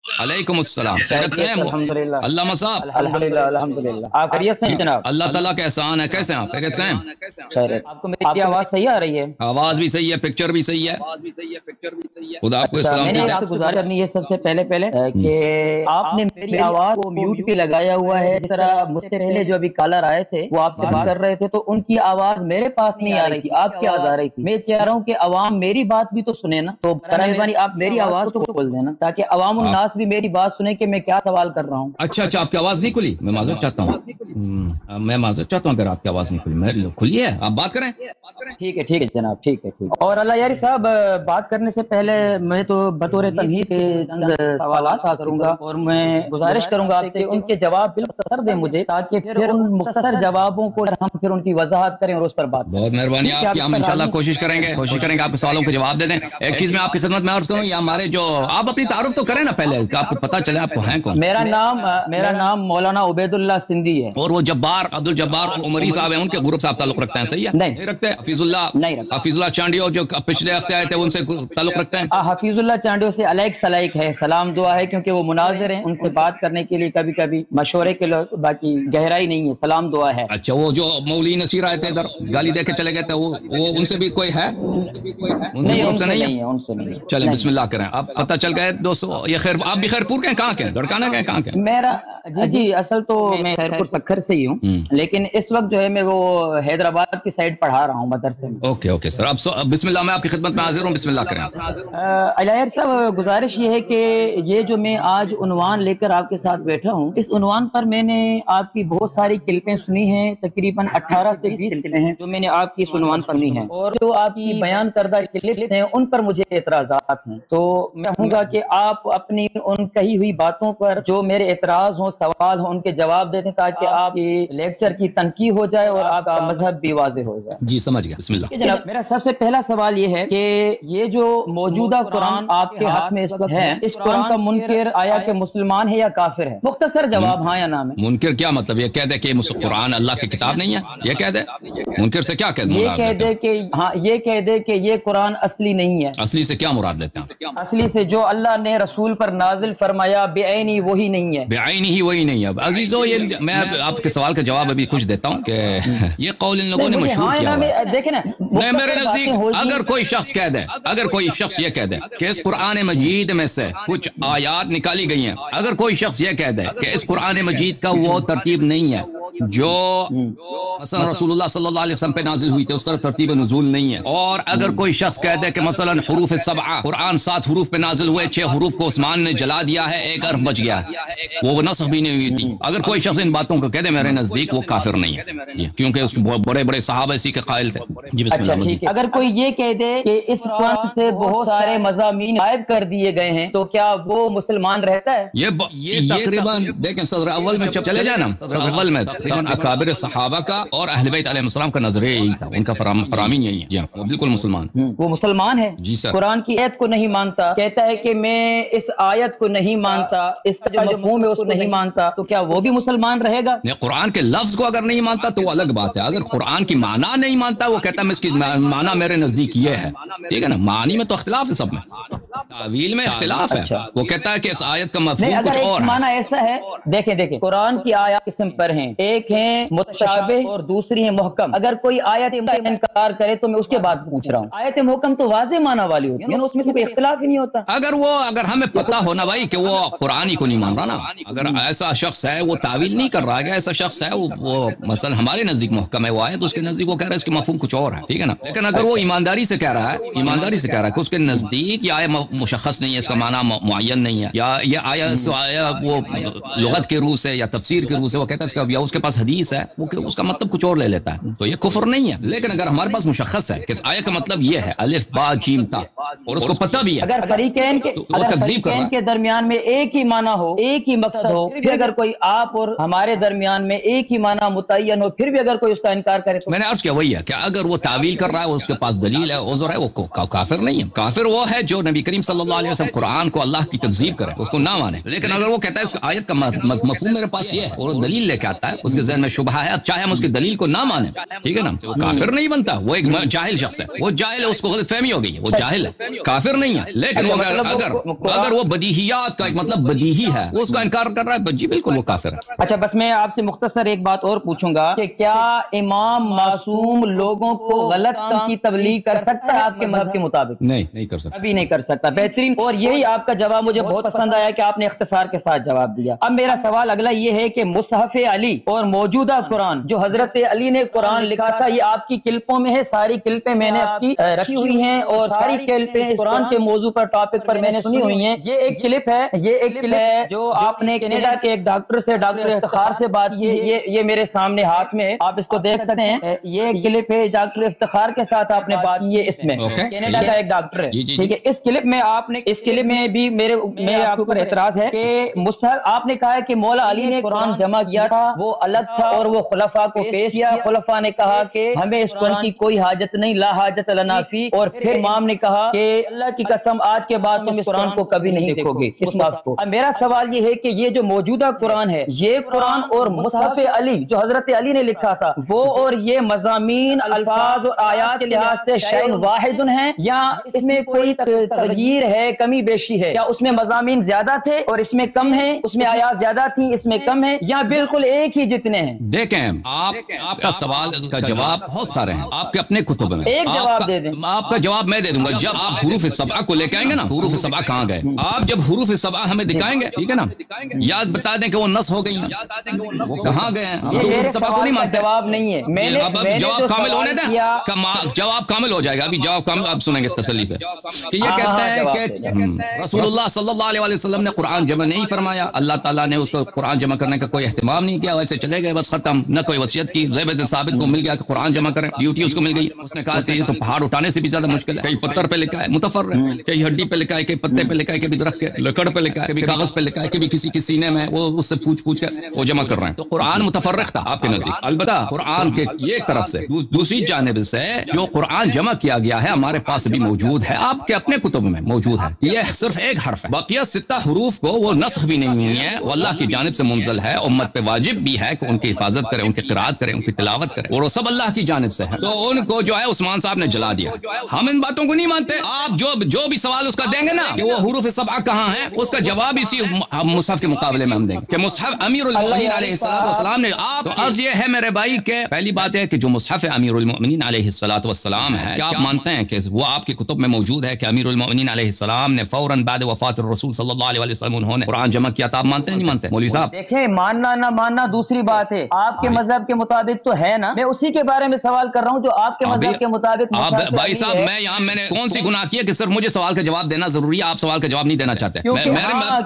अलैकुम अस्सलाम। खैरियत से हैं? अल्हम्दुलिल्लाह। अल्लाह मसाब। अल्हम्दुलिल्लाह अल्हम्दुलिल्लाह। आप खैरियत से हैं जनाब? अल्लाह ताला का एहसान है। कैसे हैं आप? खैरियत से हैं? खैरियत। आपको मेरी आवाज़ सही आ रही है? आवाज़ भी सही है, पिक्चर भी सही है। खुदा आपको अच्छा, सलामती मैंने दे। आपसे गुजारिश करनी है सबसे पहले कि आपने मेरी आवाज़ को म्यूट पे लगाया हुआ है। जिस तरह मुझसे पहले जो अभी कॉलर आए थे वो आपसे बात कर रहे थे तो उनकी आवाज़ मेरे पास नहीं आ रही थी, आपकी आवाज़ आ रही थी। मैं चाह रहा हूँ कि अवाम मेरी बात भी तो सुने ना, तो मेहरबानी आप मेरी आवाज़ को खोल देना ताकि अवाम उन्नास भी मेरी बात सुने कि मैं क्या सवाल कर रहा हूँ। अच्छा अच्छा, आपकी आवाज़ नहीं खुली? मैं माजरत चाहता हूँ। मैं माजरत चाहता हूँ अगर आपकी आवाज़ नहीं खुली। मैं खुली है, आप बात करें। ठीक है जनाब, ठीक है। और अल्लाह यारी साहब, बात करने से पहले मैं तो बतौर तमहीद के चंद सवालात करूंगा और मैं गुजारिश करूंगा आपसे उनके जवाब मुख्तसर दें मुझे, ताकि फिर उन मुख्तसर जवाबों को हम फिर उनकी वजाहत करें और उस पर बात करें। बहुत मेहरबानी आपकी। हम इंशाल्लाह कोशिश करेंगे आपके सवालों के जवाब दे दें। एक चीज मैं आपकी खिदमत में अर्ज करूं, या हमारे जो आप अपनी तारुफ तो करें ना पहले, कि आपको पता चले आपको हैं कौन। मेरा नाम मौलाना उबैदुल्लाह सिंधी है। और वो जब्बार अब्दुल जब्बार उमरी साहब हैं, उनके ग्रुप से आप ताल्लुक रखते हैं? सही है? नहीं रखते। हफीजुल्लाह चांडियो जो पिछले हफ्ते आए थे उनसे ताल्लुक रखते हैं? हफीजुल्लाह चांडियो से अलैक सलाइक है, सलाम दुआ है, क्योंकि वो मुनाजिर हैं, उनसे बात करने के लिए कभी कभी मशवरे के लिए, बाकी गहराई नहीं है, सलाम दुआ है। अच्छा, वो जो मौली नसीर आए थे इधर गाली दे के चले गए थे, वो उनसे भी कोई है? नहीं, उनसे नहीं है, उनसे नहीं। चलें बिस्मिल्लाह करें। आप पता चल गए दोस्तों, ये खैर आप भी खैरपुर के हैं? कहाँ के? लड़काना के? कहाँ के? मेरा जी असल तो मैं खैरपुर सखर से ही हूँ, लेकिन इस वक्त जो है मैं वो हैदराबाद की साइड पढ़ा रहा हूँ मदरसे में। ओके सर, अब बिस्मिल्लाह, मैं आपकी खिदमत में हाजिर हूँ। बिस्मिल्लाह करें। अलायर साहब, गुजारिश ये है कि ये जो मैं आज उन्वान लेकर आपके साथ बैठा हूँ, इस उन्वान पर मैंने आपकी बहुत सारी क्लिपें सुनी हैं, तकरीबन 18 से 20 क्लिपें हैं जो मैंने आपकी इस उन्वान पर सुनी हैं, और जो आपकी बयान करदा क्लिप्स हैं उन पर मुझे एतराज़ात हैं। तो मैं कहूँगा कि आप अपनी उन कही हुई बातों पर जो मेरे एतराज हो, सवाल हो, उनके जवाब देते हैं, ताकि आप ये लेक्चर की तनकीद हो जाए और आपका मजहब भी वाज़ेह हो जाए। जी समझ गया। बिस्मिल्लाह। जनाब, मेरा सबसे पहला सवाल ये है कि ये जो मौजूदा कुरान आपके हाथ में इस वक्त है, इस कुरान का मुनकिर आया कि मुसलमान है या काफिर है? मुख्तसर जवाब हाँ या ना में। मुनकिर क्या मतलब? ये कह दे कि कुरान अल्लाह की किताब नहीं है, ये कह दे? मुनकिर से क्या कह दे? ये कह दे कि हाँ, ये कह दे कि ये कुरान असली नहीं है। असली से क्या मुराद लेते हैं? असली से जो अल्लाह ने रसूल पर नाजिल फरमाया बेआईनी वही नहीं है। बेआईनी ही वही नहीं है। अजीजों, ये मैं आपके सवाल का जवाब अभी कुछ देता हूँ कि ये कौल इन लोगों ने मशहूर किया हुआ है। देखे ना, मेरे नजदीक अगर कोई शख्स कह दे, अगर कोई शख्स ये कह दे कि इस कुरान मजीद में से कुछ आयात निकाली गई हैं, अगर कोई शख्स ये कह दे कि इस कुरान मजीद का वो तरतीब नहीं है जो मसलन रसूलुल्लाह सल्लल्लाहु अलैहि वसल्लम पे नाजिल हुई थी, उस तरह तरतीब नुज़ूल नहीं है, और अगर कोई शख्स कह दे कि मसलन हुरूफ सबआ, कुरान 7 हुरूफ पे नाजिल हुए, 6 हुरूफ को उस्मान ने जला दिया है, 1 हर्फ बच गया है, वो नस्ख भी नहीं हुई थी, अगर कोई शख्स इन बातों को कह दे, मेरे नजदीक वो काफिर नहीं है जी, क्योंकि उसके बड़े बड़े सहाबा इसी के कायल थे जी। बिस्मिल्लाह। अच्छा, अगर कोई ये कह दे कि इस कुरान से बहुत सारे मज़ामीन गायब कर दिए गए हैं, तो क्या वो मुसलमान रहता है? ये तकरीबन देखें, सदर अव्वल में जब चले जाए ना, सदर अव्वल में तकरीबन अकाबिर सहाबा का और अहले बैत अलैहिस्सलाम का नजरिया यही था, उनका फरामीन यही है जी। वो बिल्कुल मुसलमान, वो मुसलमान है जी सर। कुरान की आयत को नहीं मानता, कहता है कि मैं इस आयत को नहीं मानता, इसका जो मफ़हूम है उसको नहीं मानता, तो क्या वो भी मुसलमान रहेगा? नहीं, कुरान के लफ्ज को अगर नहीं मानता तो वो अलग बात है। अगर कुरान की माना नहीं मानता, वो कहता है मैं इसकी माना मेरे नजदीक ये है, ठीक है ना। मानी में तो इख्तिलाफ है, सब में तावील में इख्तिलाफ है। वो कहता है कि इस आयत का मफ़हूम कुछ और है। माना ऐसा है, देखें कुरान की आयत किस्म पर हैं, एक है मुतशाबिह और दूसरी है मुहकम। अगर कोई आयत इनकार करे तो मैं उसके बाद पूछ रहा हूँ, आयत मुहकम तो वाज़ेह माना वाली होती है, उसमें कोई इख्तिलाफ ही नहीं होता। अगर हमें पता हो ना भाई कि वो कुरान ही को नहीं मान रहा ना, अगर ऐसा शख्स है वो तावील नहीं कर रहा है, ऐसा शख्स है वो मसलन हमारे नजदीक मुहकम है वो आयत, उसके नजदीक वो कह रहा है इसके मफ़हूम कुछ और है, ठीक है ना। लेकिन अगर वो ईमानदारी से कह रहा है कि उसके नजदीक ये आयत मुशख्खस नहीं है, इसका माना मुअय्यन नहीं है, या ये आयत वो लुगत के रूह से या तफसीर के रूह से वो कहता है, या उसके पास हदीस है वो उसका मतलब कुछ और ले लेता है, तो ये कुफ्र नहीं है। लेकिन अगर हमारे पास मुशख्खस है कि आयत का मतलब ये है अलिफ बा जीम ता, और उसको पता भी है, अगर फरीकैन के दरमियान में एक ही माना हो, एक ही मकसद हो, फिर अगर कोई आप और हमारे दरमियान में एक ही माना मुतय्यन हो, फिर भी अगर कोई उसका इनकार करे तो मैंने अर्ज किया वही है कि अगर वो तावील कर रहा है, उसके पास दलील है, उज़र है, वो काफिर नहीं है। काफिर वो है जो नबी کریم صلی اللہ علیہ وسلم قرآن کو اللہ کی تکذیب کرے، اس کو نہ مانے، لیکن اگر وہ کہتا ہے اس آیت کا مفہوم میرے پاس یہ ہے اور وہ دلیل لے کے آتا ہے، اس کے ذہن میں شبہ ہے، چاہے ہم اس کی دلیل کو نہ مانیں، ٹھیک ہے نا، وہ کافر نہیں بنتا، وہ ایک جاہل شخص ہے، وہ جاہل ہے، اس کو غلط فہمی ہو گئی ہے، وہ جاہل ہے، کافر نہیں ہے، لیکن اگر وہ بدیہیات کا ایک مطلب بدیہی ہے، وہ اس کا انکار کر رہا ہے، جی بالکل وہ کافر ہے۔ اچھا بس میں آپ سے مختصر ایک بات اور پوچھوں گا کہ کیا امام معصوم لوگوں کو غلط کام کی تبلیغ کر سکتا ہے آپ کے مذہب کے مطابق؟ نہیں کر سکتا، ابھی نہیں کر سکتا، بہترین، اور یہی آپ کا جواب مجھے بہت پسند آیا کہ آپ نے اختصار کے ساتھ جواب دیا۔ اب میرا سوال اگلا یہ ہے کہ مصحف علی اور موجودہ قرآن جو حضرت علی نے قرآن لکھا تھا، یہ آپ کی کلپوں میں ہے، ساری کلپیں میں نے آپ کی رکھی ہوئی ہیں اور ساری کلپیں اس قرآن کے موضوع پر ٹاپک پر میں نے سنی ہوئی ہیں۔ یہ ایک کلپ ہے جو آپ نے کینیڈا کے ایک ڈاکٹر سے، ڈاکٹر افتخار سے بات کی، یہ میرے سامنے ہاتھ میں ہے، آپ اس کو دیکھ سکتے ہیں، یہ کلپ ہے ڈاکٹر افتخار کے ساتھ آپ نے بات کی ہے، اس میں کینیڈا کا ایک ڈاکٹر ہے، ٹھیک ہے، اس کلپ میں آپ نے، اس کلپ میں بھی میرے آپ کے اوپر اعتراض ہے کہ مصحف، آپ نے کہا ہے کہ مولا علی نے قرآن جمع کیا تھا، وہ الگ تھا اور وہ خلفاء کو پیش کیا، خلفاء نے کہا کہ ہمیں اس قرآن کی کوئی حاجت نہیں، لا حاجت لنا فی، اور پھر امام نے کہا کہ اللہ کی قسم آج کے بعد تم اس قرآن کو کبھی نہیں دیکھو گے، اس بات کو۔ اب میرا سوال یہ ہے کہ یہ جو موجودہ قرآن ہے، یہ قرآن اور مصحف علی جو حضرت علی نے لکھا تھا، وہ اور یہ مضامین، الفاظ اور آیات کے لحاظ سے شیء واحد ہیں، یا اس میں کوئی تغییر ہے، کمی بیشی ہے؟ کیا اس میں مضامین زیادہ تھے اور اس میں کم ہیں، اس میں آیات زیادہ تھی اس میں کم ہیں، یا بالکل ایک ہی جتنے ہیں؟ دیکھیں آپ کا سوال کا جواب بہت سارے ہیں آپ کے اپنے کتب میں، ایک جواب دے دیں۔ آپ کا جواب میں دے دوں گا جب آپ حروف سبعہ کو لے کے آئیں گے نا، حروف سبعہ کہاں گئے، آپ جب حروف سبعہ ہمیں دکھائیں گے، ٹھیک ہے نا، یاد بتا دیں کہ وہ نص ہو گئی ہیں، وہ کہاں گئے ہیں، ہم تو حروف سبعہ کو نہیں مانتے۔ جواب نہیں ہے، اب جواب کامل ہونے دیں، جواب کامل ہو جائے گا، ابھی جواب کامل آپ سنیں گے تسلی سے، کہ یہ کہتے ہیں کہ رسول اللہ صلی اللہ علیہ وسلم نے قرآن جمع نہیں فرمایا، اللہ تعالیٰ نے اس کو قرآن جمع کرنے کا کوئی اہتمام نہیں کیا، ویسے چلے گئے بس ختم، نہ کوئی وصیت کی۔ زید بن ثابت کو مل گیا کہ قرآن جمع کریں، ڈیوٹی اس کو مل گئی، اس نے کہا کہ یہ تو پہاڑ اٹھانے سے بھی زیادہ مشکل ہے، کہیں پتھر پہ لکھا ہے متفر ہے، کہیں ہڈی پہ لکھا ہے، کہیں پتے پہ لکھا ہے، کبھی درخت کے لکڑ پہ لکھا ہے، کبھی کاغذ پہ لکھا ہے، کبھی کسی کے سینے میں، وہ اس سے پوچھ کر وہ جمع کر رہے ہیں، تو قرآن متفرق تھا آپ کے نزدیک۔ البتہ قرآن کے یہ ایک طرف سے، دوسری جانب سے جو قرآن جمع کیا گیا ہے ہمارے پاس بھی موجود ہے، آپ کے اپنے کتب میں موجود ہے، یہ صرف ایک حرف ہے، بقیہ 6 حروف کو وہ نسخ بھی نہیں ہے، وہ اللہ کی جانب سے منزل ہے، امت پہ واجب بھی ہے کہ ان کی حفاظت کرے، ان کی قرات کرے، ان کی تلاوت کرے، اور وہ سب اللہ کی جانب سے ہے، تو ان کو جو ہے عثمان صاحب نے جلا دیا۔ ہم ان باتوں کو نہیں مانتے، آپ جو بھی سوال اس کا دیں گے نا کہ وہ حروف سبعہ کہاں ہیں، اس کا جواب اسی مصحف کے مقابلے میں ہم دیں گے کہ مصحف امیر المؤمنین علیہ السلام نے۔ آپ تو عرض یہ ہے میرے بھائی کہ پہلی بات ہے کہ جو مصحف امیر المؤمنین علیہ السلام ہے، کیا آپ مانتے ہیں کہ وہ آپ کی کتب میں موجود ہے کہ امیر المؤمنین علیہ السلام نے فوراً بعد وفات الرسول صلی اللہ علیہ وسلم انہوں نے قرآن جمع کیا تھا؟ آپ مانتے ہیں نہیں مانتے مولوی صاحب؟ دیکھیں، ماننا نہ ماننا دوسری بات ہے، آپ کے مذہب کے مطابق تو ہے نا، میں اسی کے بارے میں سوال کر رہا ہوں جو آپ کے مذہب کے مطابق۔ بھائی صاحب میں نے کون سی گناہ کی ہے کہ صرف مجھے سوال کا جواب دینا ضروری ہے، آپ سوال کا جواب نہیں دینا چاہتے؟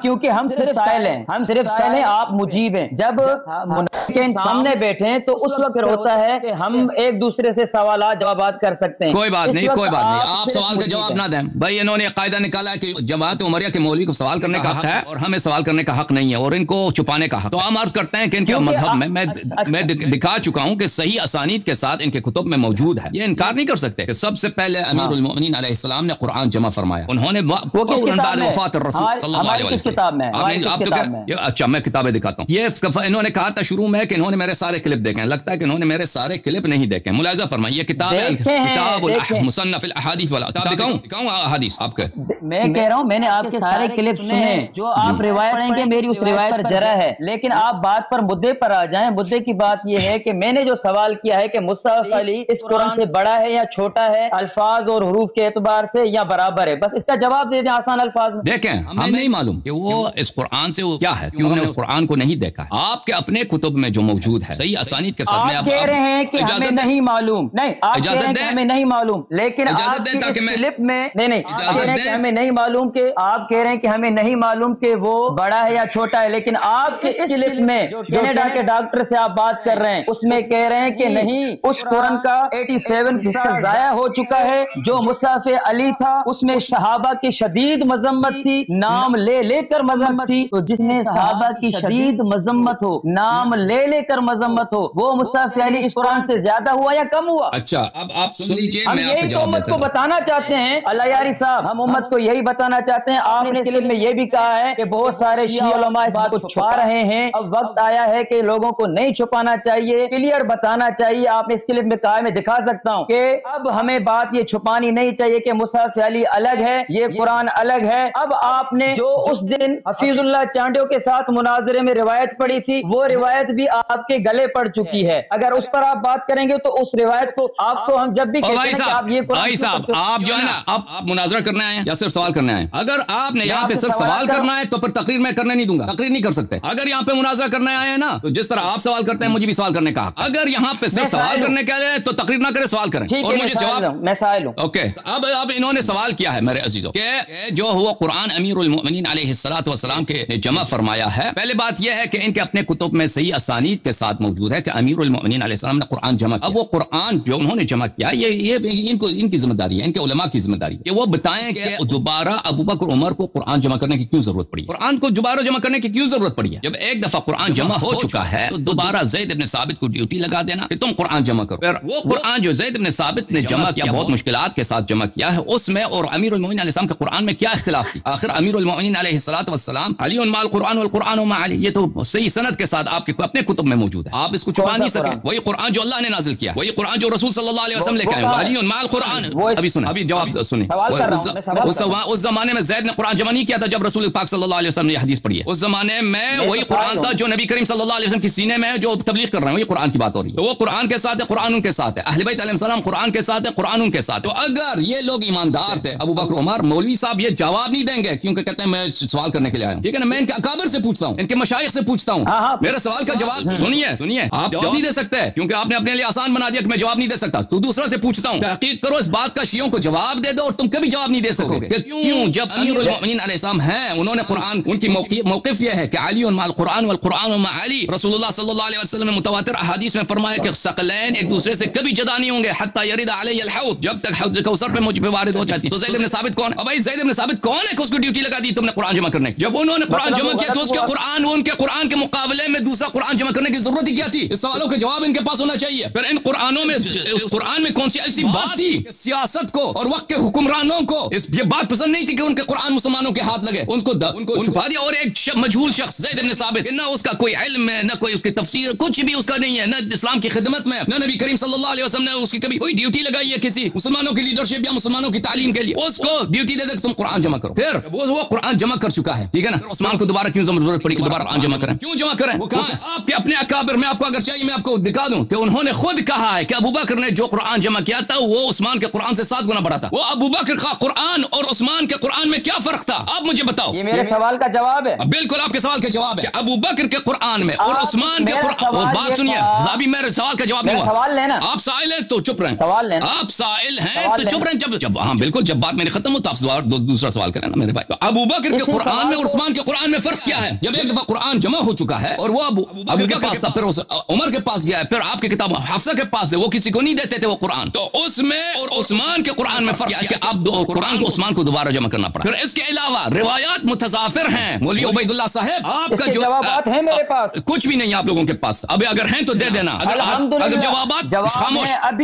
کیونکہ ہم صرف سائل ہیں، آپ مجیب ہیں، جب منافقین سامنے بیٹھے ہیں تو اس وقت ہوتا ہے کہ ہم ایک دوسرے سے سوالات جوابات کر سکتے ہیں۔ کوئی بات نہیں، آپ سوال کا جواب نہ دیں بھائی، انہوں نے قاعدہ نکالا ہے کہ جماعت عمریہ کے مولوی کو سوال کرنے کا حق ہے اور ہمیں سوال کرنے کا حق نہیں ہے، اور ان کو چھپانے کا حق۔ تو ہم عرض کرتے ہیں کہ ان کے مذہب میں دکھا چکا ہوں کہ صحیح اسانید کے ساتھ ان کے کتب میں موجود ہے، یہ انکار نہیں کر سکتے کہ سب سے پہلے امیر المؤمنین علیہ السلام نے قرآن جمع فرمایا، انہوں نے بعد وفات الرسول صلی اللہ علیہ وسلم۔ اچھا میں کتابیں دکھاتا ہوں، یہ انہوں نے کہا تھا شروع میں کہ انہوں نے میرے سارے کلپ دیکھے ہیں، لگتا ہے کہ انہوں نے میرے سارے کلپ نہیں دیکھے، ملاحظہ فرمائیے، یہ کتاب ہے کتاب مصنف الاحادیث والا، کتاب دکھاؤں احادیث آپ کے؟ میں کہہ رہا ہوں میں نے آپ کے سارے کلپ سنے، جو آپ روایت پڑھیں گے میری اس روایت پر جرح ہے، لیکن آپ بات پر مدعے پر آ جائیں۔ مدعے کی بات یہ ہے کہ میں نے جو سوال کیا ہے کہ مصحف علی اس قرآن سے بڑا ہے یا چھوٹا ہے، الفاظ اور حروف کے اعتبار سے، یا برابر ہے، بس اس کا جواب دے دیں آسان الفاظ میں۔ دیکھیں ہمیں نہیں معلوم کہ وہ اس قرآن سے کیا ہے، کیوں ہم نے اس قرآن کو نہیں دیکھا ہے، آپ کے اپنے کتب میں جو موجود ہے صحیح اسانید کے ساتھ۔ آپ کہہ رہے ہیں کہ ہمیں نہیں معلوم، نہیں آپ کہہ رہے ہیں کہ ہمیں نہیں معلوم، لیکن آپ کی اس کلپ میں نہیں ہمیں نہیں معلوم، کہ آپ کہہ رہے ہیں کہ ہمیں نہیں معلوم کہ وہ بڑا ہے یا چھوٹا ہے، لیکن آپ کے اس کلپ میں کینیڈا کے ڈاکٹر سے آپ بات کر رہے ہیں، اس میں کہہ رہے ہیں کہ نہیں، اس قرآن کا 87% ضائع ہو چکا ہے، جو مصحف علی تھا اس میں صحابہ کی شدید مذمت تھی، نام لے لے کر مذمت تھی، تو جس میں صحابہ کی شدید مذمت ہو، نام لے لے کر مذمت ہو، وہ مصحف علی اس قرآن سے زیادہ ہوا یا کم ہوا؟ اچھا اب آپ سن لیجئے، ہم میں آپ یہی تو امت کو بتانا چاہتے ہیں، اللہ یاری صاحب، ہم امت کو यही बताना चाहते हैं। आपने इस क्लिप में ये भी कहा है कि बहुत सारे शिया उलमा इस बात को छुपा रहे हैं। अब वक्त आया है कि लोगों को नहीं छुपाना चाहिए, क्लियर बताना चाहिए। आपने इस क्लिप में कहा, मैं दिखा सकता हूँ कि अब हमें बात ये छुपानी नहीं चाहिए कि मुसहफ अली अलग है, ये कुरान अलग है। अब आपने जो उस दिन हफीजुल्लाह चांडियो के साथ मुनाजरे में रिवायत पढ़ी थी, वो रिवायत भी आपके गले पड़ चुकी है। अगर उस पर आप बात करेंगे तो उस रिवायत को आपको हम जब भी कहते हैं कि आप ये भाई साहब, आप जो है ना, आप मुनाजरा करने आए हैं या सिर्फ सवाल करने आए हैं? अगर आपने यहाँ पे सिर्फ सवाल करना है तो फिर तकरीर मैं करने नहीं दूंगा, तकरीर नहीं कर सकते। अगर यहाँ पे मुनाजरा करने आए हैं ना, तो जिस तरह आप सवाल करते हैं मुझे भी सवाल करने का। अगर यहाँ पे सिर्फ सवाल करने के लिए तो तकरीर ना करें, सवाल करें और मुझे जवाब। मैं साइल हूं। ओके, अब इन्होंने सवाल किया है मेरे अजीजों के जो हुआ कुरान अमीरुल मोमिनीन अलैहिस्सलातु वस्सलाम के जमा फरमाया है। पहले बात यह है कि इनके अपने कुतुब में सही असानीद के साथ मौजूद है कि अमीरुल मोमिनीन अलैहिस्सलाम ने कुरान जमा किया। अब वो कुरान जो उन्होंने जमा किया, ये इनकी जिम्मेदारी है, इनके उलमा की जिम्मेदारी है कि वो बताएं कि दोबारा अबू बकर उमर को कुरान जमा करने की क्यों जरूरत पड़ी, कुरान को दोबारा जमा करने की क्यों जरूरत पड़ी है। जब एक दफा कुरान जमा हो चुका है तो दोबारा ज़ैद इब्न साबित को ड्यूटी लगा देना कि तुम कुरान जमा करो। फिर वो कुरान जो ज़ैद इब्न साबित ने जमा किया, बहुत मुश्किलात के साथ जमा किया है, उसमें और अमीरुल मोमिनीन अलैहिस्सलाम के कुरान में क्या इख्तिलाफ थी। आखिर अमीरुल मोमिनीन अलैहिस्सलातु वस्सलाम अली माल कुरान वल कुरान मा अली, ये तो सही सनद के साथ आपके अपने कुतुब में मौजूद है, आप इसको छुपा नहीं सके। वही कुरान जो अल्लाह ने नाजिल किया, वही कुरान जो रसूल सल्लल्लाहु अलैहि वसल्लम लेके आए, अली माल कुरान। अभी सुने, अभी जवाब सुने। उस जमाने में ज़ैद ने कुरान जमा नहीं किया था जब रसूल पाक सल्लल्लाहु अलैहि वसल्लम ने हदीस पढ़ी है। उस जमाने में वही कुरान था जो नबी करीम सल्लल्लाहु अलैहि वसल्लम के सीने में जो तबलीग कर रहे हैं, वही कुरान की बात हो रही है। तो वो कुरान के साथ है, कुरान उनके साथ है, अहले बैत अलैहिस्सलाम कुरान के साथ है, कुरान उनके साथ। तो अगर ये लोग ईमानदार थे, अबू बकर उमर, मौलवी साहब ये जवाब नहीं देंगे क्योंकि कहते हैं मैं सवाल करने के लिए आया हूं, ठीक है ना। मैं इनके अकाबिर से पूछता हूं, इनके मशाइख से पूछता हूं, मेरे सवाल का जवाब सुनिए। आप जवाब नहीं दे सकते क्योंकि आपने अपने लिए आसान बना दिया कि मैं जवाब नहीं दे सकता। तो दूसरों से पूछता हूं, तहकीक करो इस बात का, शियों को जवाब दे दो और तुम कभी जवाब नहीं दे सकोगे। क्यों? जब अमीरुल मोमिनीन अलैहिस्सलाम हैं, उन्होंने कुरान, उनकी मौक़िफ़ यह है कि अली माल कुरान वल कुरान मा अली। रसूलुल्लाह सल्लल्लाहु अलैहि वसल्लम ने मुतवातिर अहादीस में फरमाया कि सकलैन एक दूसरे से कभी जुदा नहीं होंगे हत्ता यरिद अलैहि अल हौद, जब तक हौज़ कौसर पे मुझ पे वारिद हो जाती। तो ज़ैद इब्न साबित कौन है? भाई ज़ैद इब्न साबित कौन है कि उसको ड्यूटी लगा दी तुमने कुरान जमा करने की? जब उन्होंने कुरान जमा किया तो उनके कुरान के मुकाबले में दूसरा कुरान जमा करने की जरूरत ही क्या थी? इस सवालों के जवाब इनके पास होना चाहिए। फिर इन कुरानों में, उस कुरान में कौन सी ऐसी बात थी? सियासत को और वक्त के हुक्मरानों को ये बात पसंद नहीं थी कि उनके कुरान मुसलमानों के हाथ लगे, उनको छुपा दिया। और एक मजहूल शख्स ज़ैद इब्न साबित, ना उसका कोई इल्म है, ना कोई उसकी तफसीर, कुछ भी उसका नहीं है, ना इस्लाम की खिदमत में, ना नबी करीम सल्लल्लाहु अलैहि वसल्लम ने उसकी कभी कोई ड्यूटी लगाई है किसी मुसलमानों की लीडरशिप या मुसलमानों की तालीम के लिए। उसको ड्यूटी दे दे तुम कुरान जमा करो। फिर वो कुरान जमा कर चुका है, ठीक है ना। उस्मान को दोबारा क्यों जरूरत पड़ी कि दोबारा कुरान जमा करें? क्यों जमा करें? वो कहा आपके अपने अकाबिर में, आपको अगर चाहिए मैं आपको दिखा दूं कि उन्होंने खुद कहा है कि अबू बकर ने जो कुरान जमा किया था वो उस्मान के कुरान से 7 गुना बड़ा था। वो अबू बकर का कुरान और उस्मान के कुरान में क्या फर्क था? आप मुझे बताओ। ये मेरे सवाल का जवाब है। बिल्कुल आपके सवाल का जवाब है। अबू बकर के कुरान में और उस्मान के कुरान, बात सुनिए, अभी मेरे सवाल का जवाब नहीं हुआ। सवाल लेना, आप साइल हैं तो चुप रहें, सवाल लेना, आप साइल हैं तो चुप रहें। जब हाँ बिल्कुल, जब बात मेरी खत्म हो तो आप दूसरा सवाल करें ना मेरे भाई। तो अबू बकर के कुरान में और उस्मान के कुरान में फर्क क्या है? जब एक दफा कुरान जमा हो चुका है और वो अबू के पास था, फिर उमर के पास गया है, फिर आपकी किताब हफ्सा के पास है, वो किसी को नहीं देते थे वो कुरान। तो उसमें और उस्मान के कुरान में फर्क क्या है कि अब कुरान को उस्मान को दोबारा जमा करना पड़ा। फिर इसके अलावा रिवायात मुतजाफिर हैं। मौलवी उबैदुल्लाह साहब, आपका जो जवाब है मेरे पास कुछ भी नहीं है आप लोगों के पास। अभी अगर हैं तो दे देना, अगर जवाबात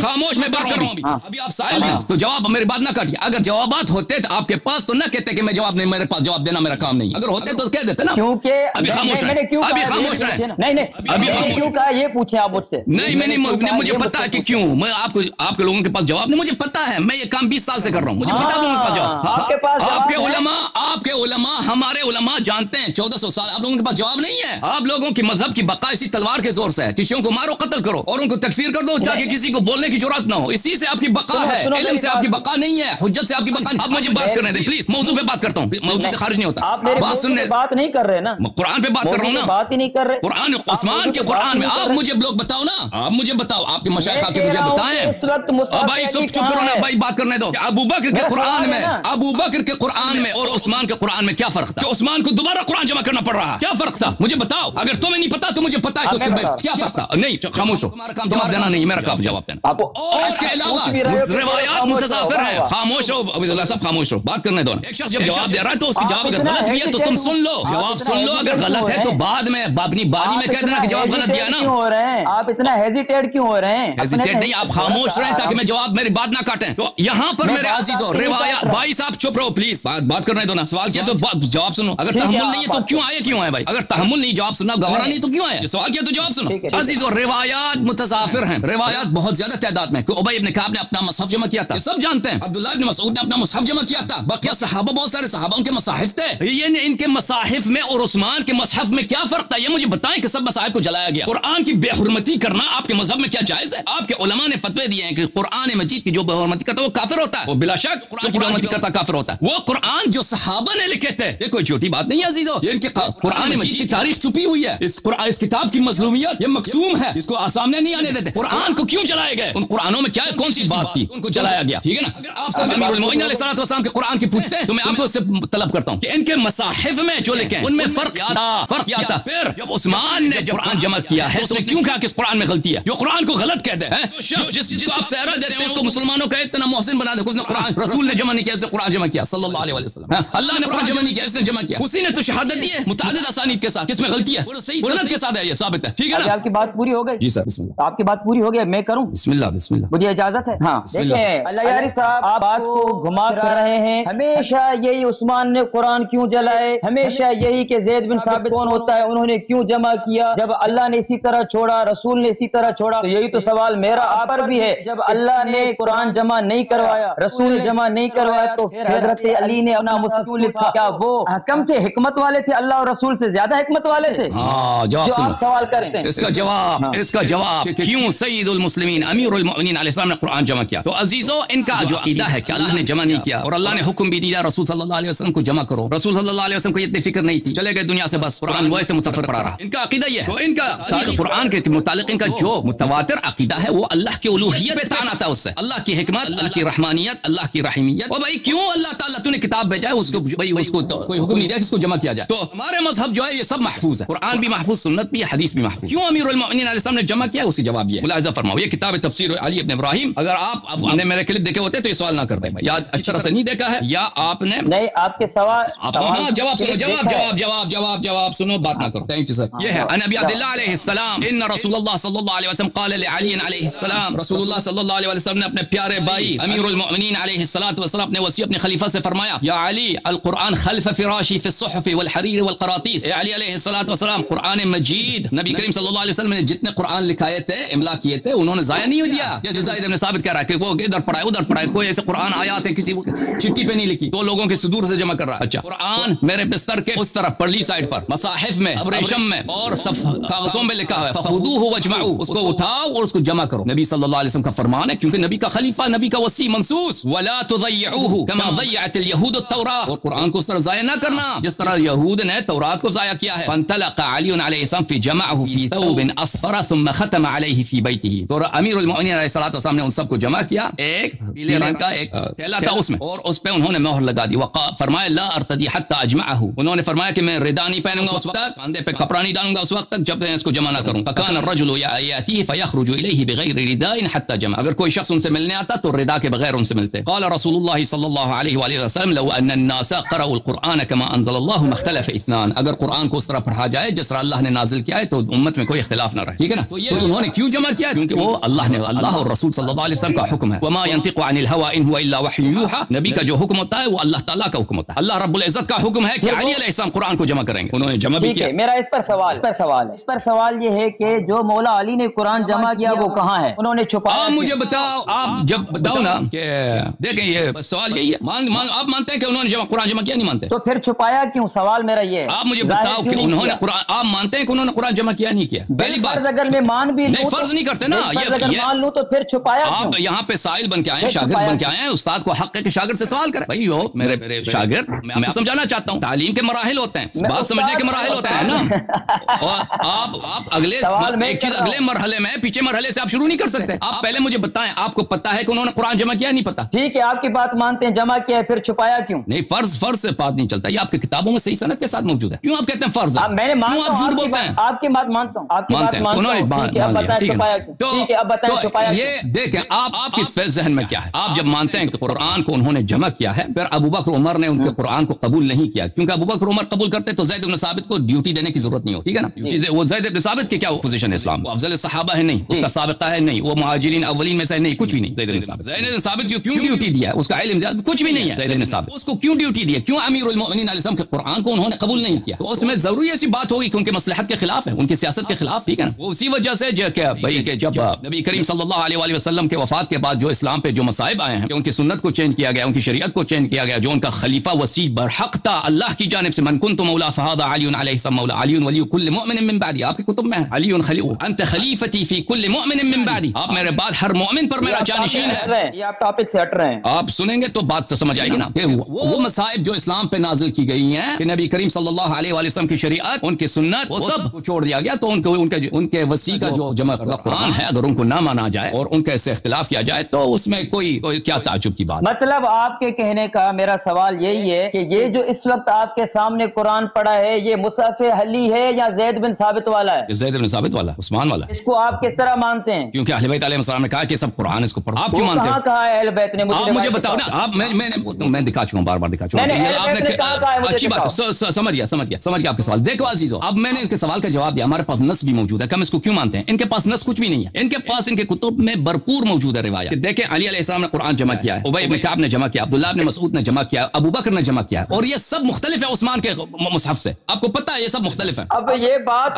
खामोश में बात कर रहा हूँ अभी आप साइल हैं तो जवाब, मेरी बात ना काटिए। अगर जवाबात होते तो आपके पास तो ना कहते कि मैं जवाब नहीं, मेरे पास जवाब देना मेरा काम नहीं। अगर होते तो कह देते ना। क्योंकि अभी खामोश है, अभी खामोश है। नहीं अभी क्यों कहा ये पूछे आप मुझसे? नहीं मैंने, मुझे पता है कि क्यों। मैं आपके लोगों के पास जवाब नहीं, मुझे पता है, मैं ये काम 20 साल से कर रहा हूँ, मुझे पता है लोगों के पास जवाब। आपके उलमा हमारे उलमा जानते हैं 1400 साल, आप लोगों के पास जवाब नहीं है। आप लोगों की मजहब की बका इसी तलवार के जोर से है। किसियों को मारो, कत्ल करो और उनको तकफीर कर दो ताकि किसी को बोलने की जरूरत ना हो। इसी से आपकी बका है, इल्म से आपकी बका नहीं है, हुज्जत से आपकी बका नहीं। अब मुझे बात करने दे प्लीज, मौजू पे बात करता हूँ, मौजू से खारिज नहीं होता। बात सुनने, बात नहीं कर रहे ना, कुरान पे बात कर रहा हूँ ना, बात ही नहीं कर रहे। कुरान उस्मान के कुरान में आप मुझे लोग बताओ ना, आप मुझे बताओ, आपके मशाइख आके मुझे बताएं। भाई सब चुप करो ना भाई, बात करने दो। अबू बकर के कुरान में, अबू बकर के कुरान में और उस्मान के कुरान में क्या फर्क था? उस्मान को दोबारा कुरान जमा करना पड़ रहा है, क्या फर्क था? मुझे बताओ। अगर तुम्हें नहीं पता तो मुझे पता है कि क्या फर्क था। नहीं खामोश हो, तुम्हारा काम जवाब देना नहीं, मेरा काम जवाब देना। और इसके अलावा रिवायात मुतजाफिर है। खामोश हो अब्दुल्लाह साहब, खामोश हो, बात करने दो ना। एक शख्स जब जवाब दे रहा है तो उसकी जवाब अगर गलत भी है तो तुम सुन लो, जवाब सुन लो। अगर गलत है तो बाद में अपनी बारी में कह देना कि जवाब गलत दिया ना। आप इतना हेजिटेट क्यों हो रहे हैं? हेजिटेट नहीं, आप खामोश रहें ताकि मैं जवाब, मेरी बात ना काटें। तो यहाँ पर मेरे अजीजों रिवायात, भाई साहब चुप रहो प्लीज, बात करने दो ना। सवाल किया तो जवाब सुनो। अगर तहम्मुल नहीं है तो क्यों आए भाई? अगर तहम्मुल नहीं, जवाब सुनना गवारा नहीं तो क्यों आए? सवाल किया तो जवाब सुनो। अजीजों, रिवायात मुतजाफिर हैं, रिवायात बहुत ज्यादा तादाद में। उबई इब्न काब ने अपना मसहफ जमा किया था, सब जानते हैं। अब्दुल्लाह इब्न मसऊद ने अपना मसहफ जमा किया था। बकिया सहाबा, बहुत सारे सहाबा उनके मसाहिफ थे। ये इनके मसाहिफ में और उस्मान के मसहफ में क्या फर्क था? ये मुझे बताएं कि सब मसाहिफ को जलाया गया। कुरान की बेहुरमती करना आपके मजहब में क्या जायज है? आपके उलमा ने फतवे दिए हैं कि कुरान मजीद की जो बेहुरमती करता है वो काफिर होता है, वो बिलाशक कुरान की बेहुरमती करता काफिर होता है। वो कुरान जो सहाबा ने लिखे थे, ये कोई छोटी बात नहीं है अजीजों। ये इनके कुरान मजीद की तारीख छुपी हुई है। इस किताब की मजलूमियत ये मखतूम है, इसको सामने नहीं आने देते। कुरान को क्यों जलाए गए? उन कुरानों में क्या है, कौन सी बात थी उनको जलाया गया? ठीक है ना। अगर आप अमीरुल मोमिनीन अलैहिस्सलातु वस्सलाम के कुरान की पूछते हैं तो मैं आपको उससे तलब करता हूं कि इनके मसाहिफ में जो लिखे उनमें फर्क क्या था? फिर जब उस्मान ने जब कुरान जमा किया है तो क्यों कहा कि इस कुरान में गलती है? जो कुरान को गलत कहते हैं, जिसको आप सहरा देते हैं उसको मुसलमानों का इतना मोहसिन बना दे। उसने कुरान रसूल ने जमा नहीं किया, इसने कुरान जमा किया सल्लल्लाहु अलैहि वसल्लम। अल्लाह ने कुरान जमा नहीं किया, इसने जमा किया। उसी ने तो शहादत दी है मुतादिद असानीद के साथ। किसमें गलती है? सनद के साथ है, ये साबित है। ठीक है ना। आपकी बात पूरी हो गई? जी सर, बिस्मिल्लाह। आपकी बात पूरी हो गई, मैं करूं? बिस्मिल्लाह बिस्मिल्लाह, मुझे इजाजत है? हाँ। देखिए अल्लाह यारी साहब, आप बात को घुमा कर रहे हैं। हमेशा यही उस्मान ने कुरान क्यों जलाए, हमेशा यही कि ज़ैद बिन साबित कौन होता है, उन्होंने क्यों जमा किया? जब अल्लाह ने इसी तरह छोड़ा, रसूल ने इसी तरह छोड़ा, तो यही तो सवाल मेरा आप पर भी है। जब अल्लाह ने कुरान जमा नहीं करवाया, रसूल ने जमा नहीं करवाया, तो हज़रत अली ने अपना मुसहफ लिखा। क्या वो हकम थे, हिकमत वाले थे, अल्लाह और रसूल से ज्यादा हिकमत वाले थे? जो आप सवाल करते हैं इसका जवाब क्यों सय्यदुल मुस्लिमीन अमीरुल मोमिनीन अलैहिस्सलाम ने कुरान जमा किया? तो अजीजों, इनका जो अकीदा है कि अल्लाह ने जमा नहीं किया और अल्लाह ने हुक्म भी दिया रसूल सल्लल्लाहु अलैहि वसल्लम को जमा करो। रसूल सल्लल्लाहु अलैहि वसल्लम को इतनी फिक्र नहीं थी, चले गए दुनिया से, बस कुरान वैसे मुतफर पड़ा रहा। इनका अकीदा ये है। इनका कुरान के मुतालिक इनका जो मुतवातिर अकीदा है वो अल्लाह की उलूहियत पे तान आता है, उससे अल्लाह की हिकमत, अल्लाह की रहमानियत, अल्लाह की रहीमियत। और भाई क्यों अल्लाह ताला तूने किताब भेजा है, उसको भाई उसको तो कोई हुक्म नहीं दिया कि इसको जमा किया जाए? तो हमारे मजहब जो है ये सब महफूज है, कुरान भी महफूज, सुन्नत भी, हदीस भी महफूज। क्यों अमीरुल मोमिनीन अलैहिस्सलाम ने जमा किया? उसकी जवाब ये मुलाहिजा फरमाओ। ये किताब तफसीर अली इब्न इब्राहिम, अगर आपने मेरे क्लिप देखे होते तो ये सवाल ना करते भाई, या अच्छी तरह से नहीं देखा है या आपने नहीं। आपके सवाल जवाब सुनो, जवाब सुनो, बात ना करो। Thank you sir. ये है अन अबी अब्दुल्लाह अलैहिस्सलाम इन्न रसूलुल्लाह सल्लल्लाहु अलैहि वसल्लम क़ाल लिअली अलैहिस्सलाम, रसूलुल्लाह सल्लल्लाहु अलैहि वसल्लम ने अपने प्यारे भाई अमीरुल मोमिनीन अलैहिस्सलातु वस्सलाम अपने वसी अपने खलीफा से फरमाया, या अली अल कुरान खल्फ फिराशी फी सुहफ वल हरीर वल करातीस। अली अलैहिस्सलातु वस्सलाम, कुरान मजीद नबी करीम सल्लल्लाहु अलैहि वसल्लम ने जितने कुरान लिखाए थे, इमला किए थे, उन्होंने जाया नहीं दिया। जैसे ज़ैद इब्न साबित कह रहा है कि वो इधर पढ़ा है उधर पढ़ा है, कोई ऐसे कुरान आयात है किसी चिट्ठी पे नहीं लिखी, तो लोगों के सुदूर से जमा कर रहा है। अच्छा, कुरान मेरे बिस्तर के उस तरफ परली साइड पर मसाहिफ में, रेशम में और कागजों में लिखा है, फखुदूहु वजमऊ, उसको उठाओ और उसको जमा करो। नबी सल्लल्लाहु अलैहि वसल्लम का फरमान है, क्योंकि नबी का खलीफा, नबी का वसी मंसूस, वला तुज़य्यऊहु कमा ज़य्यअतिल यहूद अत-तौरात, और कुरान को उस तरह ज़ाया ना करना जिस तरह यहूद ने तौरात को ज़ाया किया है। फंतलक़ा अली अलैहिस्सलाम फी जमअहु फी थौबिन अस्फर थुम्मा खतम अलैहि फी बैतिही। तो अमीरुल मोमिनीन अलैहिस्सलातु वस्सलाम ने उन सबको जमा किया, एक पीले रंग का एक थैला था उसमें, और उस पे उन्होंने मोहर लगा दी। फरमाया ला अरतदी हत्ता अजमअहु, उन्होंने फरमाया कि मैं रिदा नहीं पहनूंगा उस वक्त तक, कंधे पे कपड़ा नहीं डालूंगा उस वक्त तक जब तक इसको जमा ना करूं। फकान अर्रजुलु यातीहि फयखरुजु इलैहि बिगैरि रिदाइन हत्ता जमा, अगर कोई शख्स उनसे मिलने आता तो रिदा के बगैर उनसे मिलते। क़ाल रसूलुल्लाह सल्लल्लाहु अलैहि वसल्लम लौ अन्न अन्नास क़रअुल कुरआन कमा अंज़लल्लाहु मख्तलफ इत्नान, अगर कुरान को उस तरह पढ़ा जाए जिस तरह अल्लाह ने नाजिल किया है तो उम्मत में कोई इख्तिलाफ ना रहे। ठीक है ना। तो ये उन्होंने क्यों जमा किया? क्योंकि वो अल्लाह और रसूल सल्लल्लाहु अलैहि वसल्लम का हुक्म है। वमा यंतिकु अनिल हवा इन हुवा इल्ला वह्युन यूहा, नबी का जो हुक्म होता है वो अल्लाह ताला का हुक्म होता है। अल्लाह रब्बुल इज्जत का हुक्म है कि अली अलैहिस्सलाम कुरान को जमा करेंगे, उन्होंने जमा भी किया। मेरा इस पर सवाल ये है कि जो मौला अली ने कुरान जमा किया वो कहाँ है? उन्होंने छुपाया। मुझे बताओ, आप जब बताओ ना कि देखें, ये सवाल यही है। आप मानते हैं कि उन्होंने कुरान जमा किया? नहीं मानते तो फिर छुपाया क्यों? सवाल मेरा ये है, आप मुझे बताओ कि उन्होंने कुरान, आप मानते हैं कि उन्होंने कुरान जमा किया नहीं किया? पहली बात, अगर मैं मान भी नहीं, फर्ज नहीं करते ना, ये मान लूं तो फिर छुपाया। आप यहाँ पे साइल बन के आए, शागिर्द बन के आए हैं, उस्ताद को हक है कि शागिर्द से सवाल करें। भाई वो मेरे शागिर्द, मैं समझाना चाहता हूँ, तालीम के मराहिल होते हैं, बात समझने के मराहिल होते हैं ना। और आप अगले एक चीज अगले मरहले में पीछे मरहले से आप शुरू नहीं कर सकते। आप पहले मुझे बताएं, आपको पता है कि उन्होंने कुरान जमा किया? नहीं पता। ठीक है, आपकी बात मानते हैं, जमा किया है, फिर छुपाया क्यों? नहीं, फर्ज से बात नहीं चलता, ये आपकी किताबों में सही सनद के साथ मौजूद है। क्यों आप कहते हैं फर्ज? मैंने क्यों आप झूठ बोलते हैं? आपकी बात मानता हूँ, आपकी बात मानता हूँ। ये देखें, आपकी ज़हन में क्या है? आप जब मानते हैं कि कुरान को उन्होंने जमा किया है, फिर अबू बकर उमर ने उनके कुरान को कबूल नहीं किया, क्योंकि अबू बकर उमर कबूल करते तो ज़ैद इब्न साबित को ड्यूटी देने की जरूरत नहीं होती। ठीक है ना। वो ज़ैद इब्न साबित की क्या पोजीशन है इस्लाम? वो अफजल सहाबा है नहीं, उसका साबिता है नहीं, वो मुहाजिरीन अव्वलीन में से नहीं, कुछ भी नहीं। ज़ैद इब्न साबित क्यों ड्यूटी दिया? उसका इल्म कुछ भी नहीं है। ज़ैद इब्न साबित उसको क्यों ड्यूटी दी? क्यों अमीरुल मोमिनीन अलैहिस्सलाम के कुरान को उन्होंने कबूल नहीं किया? तो उसमें जरूरी ऐसी बात होगी कि उनके मसलहत के खिलाफ है, उनकी सियासत के खिलाफ, ठीक है ना। वो उसी वजह से भाई के जब नबी करीम सल्लल्लाहु अलैहि वसल्लम के वफात के बाद जो इस्लाम पे जो मसाइब आए हैं, उनकी सुन्नत को चेंज किया गया, उनकी शरीयत को चेंज किया गया, जो उनका खलीफा वसी बरहक था अल्लाह की जानिब से, मन कुन्तु मौला फहादा अली अलैहि मौला अली वली कुल्ल मुमिन मिन बादी, आपकी कुतुब में है अली अंत खलीफती फी कुल्ल मुमिन मिन बादी, आप मेरे बाद हर मोमिन पर मेरा जानशीन है। ये आप टॉपिक से हट रहे हैं, आप सुनेंगे तो बात तो समझ आएगी ना। वो मसाइब जो इस्लाम पे नाजिल की गई हैं कि नबी करीम सल्लल्लाहु अलैहि वसल्लम की शरीयत, उनकी सुन्नत, वो सब छोड़ दिया गया, तो उनके वसी का जो जमा करदा कुरान है, अगर उनको ना माना जाए और उनके से इख्तिलाफ किया जाए तो उसमें कोई क्या ताज्जुब की बात। मतलब आपके कहने का मेरा सवाल यही है कि ये जो इस वक्त आपके सामने कुरान पड़ा है, ये मुसहफ़ अली है या ज़ैद बिन साबित वाला है? ज़ैद बिन साबित वाला, उस्मान वाला। इसको आप किस तरह मानते हैं? क्योंकि अहले बैत अलैहिस्सलाम ने कहा कि सब कुरान इसको पढ़ो। आप क्यों मानते हैं? कहा है अहले बैत ने? आप मुझे बताओ ना। आप मैं दिखा चुका हूं, बार-बार दिखा चुका हूं। आपने अच्छी बात समझ गया आपके सवाल। देखो अजीजों, अब मैंने इनके सवाल का जवाब दिया, हमारे पास नस भी मौजूद है, हम इसको क्यों मानते हैं? इनके पास नस कुछ भी नहीं है, इनके पास इनके कुतुब में भरपूर मौजूद है रिवायत। देखें, अली अलैहिस्सलाम ने कुरान जमा किया है, उबई इब्न कअब ने जमा किया, अब्दुल्लाह इब्न मसऊद ने जमा किया, अबू बकर ने जमा किया, और ये सब मुख्तलिफ है उस्मान के मुसहफ से। आपको पता है ये सब मुख्तलिफ है। अब ये बात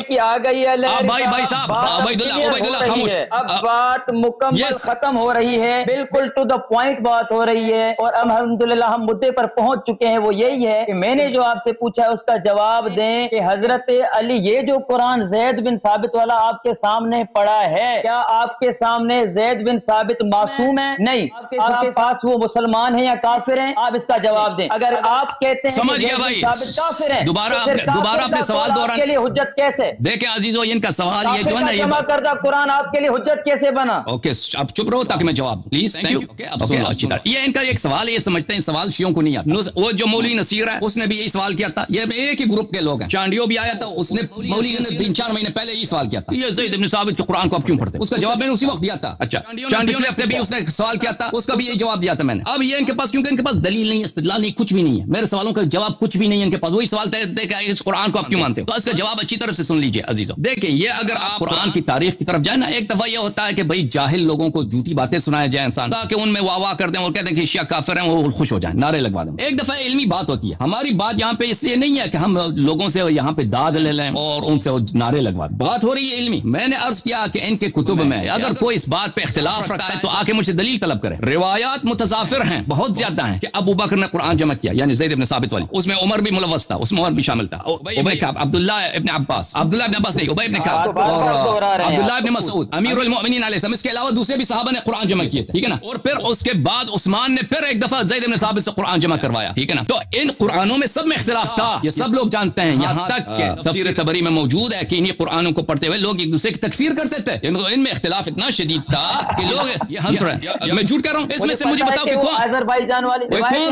की आ गई है, भाई साहब, उबैदुल्लाह खामोश। अब बात मुकम्मल खत्म हो रही है, बिल्कुल टू द पॉइंट बात हो रही है, और अल्हम्दुलिल्लाह हम मुद्दे पर पहुंच चुके हैं। वो यही है कि मैंने जो आपसे पूछा है उसका जवाब दें कि हजरत अली, ये जो कुरान ज़ैद बिन साबित वाला आपके सामने पड़ा है, क्या आपके सामने ज़ैद बिन साबित मासूम है? नहीं। आपके पास वो मुसलमान है या काफिर हैं? आप इसका जवाब दें। अगर आप कहते हैं समझ गया भाई, काफिर हैं, दोबारा अपने सवाल दोहराने के लिए हुज्जत कैसे? देखें अजीजों, इनका सवाल ये जो है ना, ये जमा करदा कुरान आपके लिए हुज्जत कैसे बना? ओके, अब चुप रहो ताकि मैं जवाब, प्लीज, थैंक यू। ओके, अच्छी तरह ये इनका एक सवाल है, ये समझते हैं सवाल शियों को नहीं आता। वो जो मौलवी नसीर है उसने भी यही सवाल किया था, ये एक ही ग्रुप के लोग हैं। चांडियो भी आया था, उसने मौलवी ने 3-4 महीने पहले यही सवाल किया था, ये ज़ैद इब्न साबित के कुरान को आप क्यों पढ़ते? उसका जवाब मैंने उसी वक्त दिया था। अच्छा, चांडियो ने भी उसने सवाल किया था, उसका भी यही जवाब दिया था मैंने। अब ये इनके पास, क्योंकि इनके पास दलील नहीं है, इस्तिदलाल नहीं, कुछ भी नहीं है, मेरे सवालों का जवाब कुछ भी नहीं है इनके पास। वही सवाल देखा, इस कुरान को आप क्यों मानते हो? तो इसका जवाब अच्छी तरह से सुन लीजिए अजीजों। देखिए, ये अगर आप कुरान की तारीख की तरफ जाए ना, एक दफा ये होता है कि भाई जाहिल लोगों को झूठी बातें सुनाया जाए इंसान, ताकि उनमें वाह कर दें और कहते हैं कि शिया काफिर हैं, वो खुश हो जाए, नारे लगवा दें। एक दफा इल्मी बात होती है। हमारी बात यहाँ पे इसलिए नहीं है कि हम लोगों से यहाँ पे दाद ले लें और उनसे नारे लगवा दें। बात हो रही है इल्मी। मैंने अर्ज किया कि इनके कुतुब में अगर कोई इस बात पे इख्तिलाफ रखता है तो आके मुझसे दलील तलब करे। रिवायात मुतजाफिर हैं, बहुत ज्यादा हैं कि अबू बकर ने कुरान जमा किया, यानी ज़ैद इब्न साबित वाली, उसमें उमर भी मुलव्वस था, उसमें उमर भी शामिल था, उबई कअब, अब्दुल्लाह इब्न अब्बास नहीं, उबई इब्न कअब और अब्दुल्लाह इब्न मसऊद, अमीरुल मोमिनीन अलैहिस्सलाम, इसके अलावा दूसरे भी सहाबा ने कुरान जमा किए थे, ठीक है ना। और फिर उसके बाद उस्मान ने फिर एक दफा ज़ैद इब्न साबित से कुरान जमा करवाया, ठीक है ना। तो इन कुरानों में सब में इख्तिलाफ था, ये सब लोग जानते हैं। यहाँ तक के तफसीर तबरी में मौजूद है कि इन्हीं कुरानों को पढ़ते हुए लोग एक दूसरे की तकफीर करते थे। इनमें इख्तिलाफ इतना शदीद था कि लोग ये हंस रहे हैं। मैं झूठ कह रहा हूँ? इसमें से मुझे बताओ कि कौन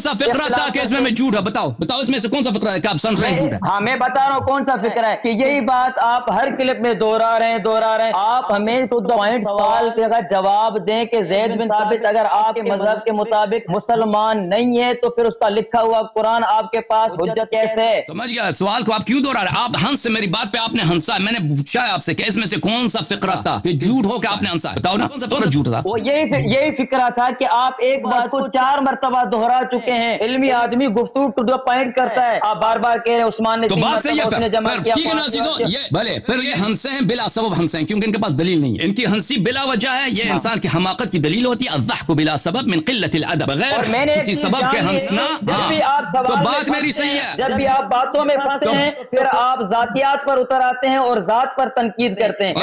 सा फिक्रा था कि इसमें मैं झूठ है? बताओ इसमें से कौन सा फिक्रा है कि आप समझ रहे हैं झूठ है? हाँ, मैं बता रहा हूँ कौन सा फिक्र है कि यही बात आप हर क्लिप में दोहरा रहे हैं। आप हमें टू द पॉइंट सवाल का जवाब दें कि ज़ैद बिन साबित अगर आपके मजहब के मुताबिक मुसलमान नहीं है तो फिर उसका लिखा हुआ कुरान आपके पास हुज्जत कैसे है? समझ गया सवाल को, आप क्यों दोहरा रहे हैं? आप हंस से मेरी बात पे आपने हंसा, मैंने पूछा है आपसे कि इसमें से कौन सा फिक्रा था कि झूठ हो के आपने हंसा? बताओ ना, कौन सा फिक्रा झूठ था? वो यही फिक्रा था कि आप एक बात को 4 मरतबा दोहरा चुके हैं। इल्मी आदमी गुफ्तगू टू द पॉइंट करता है, आप बार बार कह रहे हैं उस्मान ने, तो बात सही है, ठीक है ना अजीजों। ये भले फिर ये हंसे हैं बिला सबब हंसे हैं, क्योंकि इनके पास दलील नहीं है। इनकी हंसी बिला वजह है, ये इंसान की हमाकत की दलील होती है। अज़्ज़हकु बिला सबब मिन क़िल्लतिल अदब, बगैर किसी सबब के हंसना। तो बात मेरी सही है। जब भी आप बातों में फंसते हैं फिर आप जातियात पर उतर आते हैं और जात पर तनकीद करते हैं।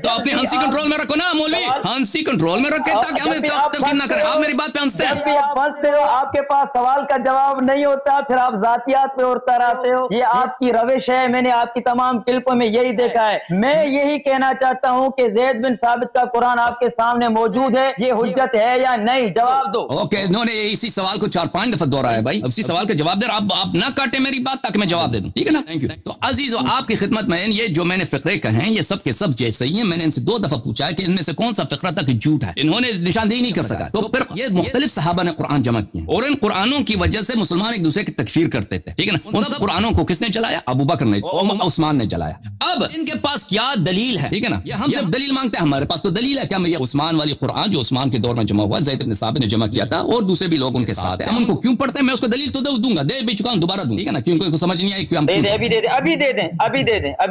तो अपनी हंसी कंट्रोल में रखो ना मौलवी, हंसी कंट्रोल में रखे ताकि हमें तनकीद ना करें। आप मेरी बात पे हंसते हैं। जब भी आप फंसते हो, आपके पास सवाल का जवाब नहीं होता, फिर आप जातियात पे उतर आते हो। ये आपकी रविश है, मैंने आपकी तमाम क्लिपों में यही देखा है। मैं यही कहना चाहता हूँ कि ज़ैद बिन साबित का कुरान आपके सामने मौजूद है, ये हुज्जत है या नहीं? जवाब दो। ओके, इन्होंने इसी सवाल को 4-5 दफा दोहराया भाई, इसी सवाल का जवाब दे। आप ना काटे मेरी बात ताकि मैं जवाब दे दूं, ठीक है ना? Thank you. तो अजीजों, आपकी खिदमत में ये जो मैंने फिक्रे कहे हैं ये सब के सब जैसे ही हैं। मैंने इनसे 2 दफा पूछा है कि इनमें से कौन सा फिक्रा था कि झूठ है, इन्होंने निशानदेही नहीं कर सका। तो फिर ये मुख्तलिफ सहाबा ने कुरान जमा किए और इन कुरानों की वजह से मुसलमान एक दूसरे की तकफीर करते थे, ठीक है ना। उन सब कुरानों को किसने चलाया? अबू बकर ने, उस्मान ने चलाया। अब इनके पास क्या दलील है, ठीक है ना? ये हम सब दलील मांगते हैं, हमारे पास तो दलील है क्या? ये उस्मान वाली कुरान जो उस्मान के दौर में जमा हुआ, ज़ैद इब्न साबित ने जमा किया था और दूसरे भी लोग उनके साथ हैं। हम उनको क्यों पढ़ते हैं, मैं उसको दलील तो दूंगा, दे भी चुका हूं, दोबारा दूंगा, ठीक है ना, क्योंकि उनको समझ नहीं आई कि हम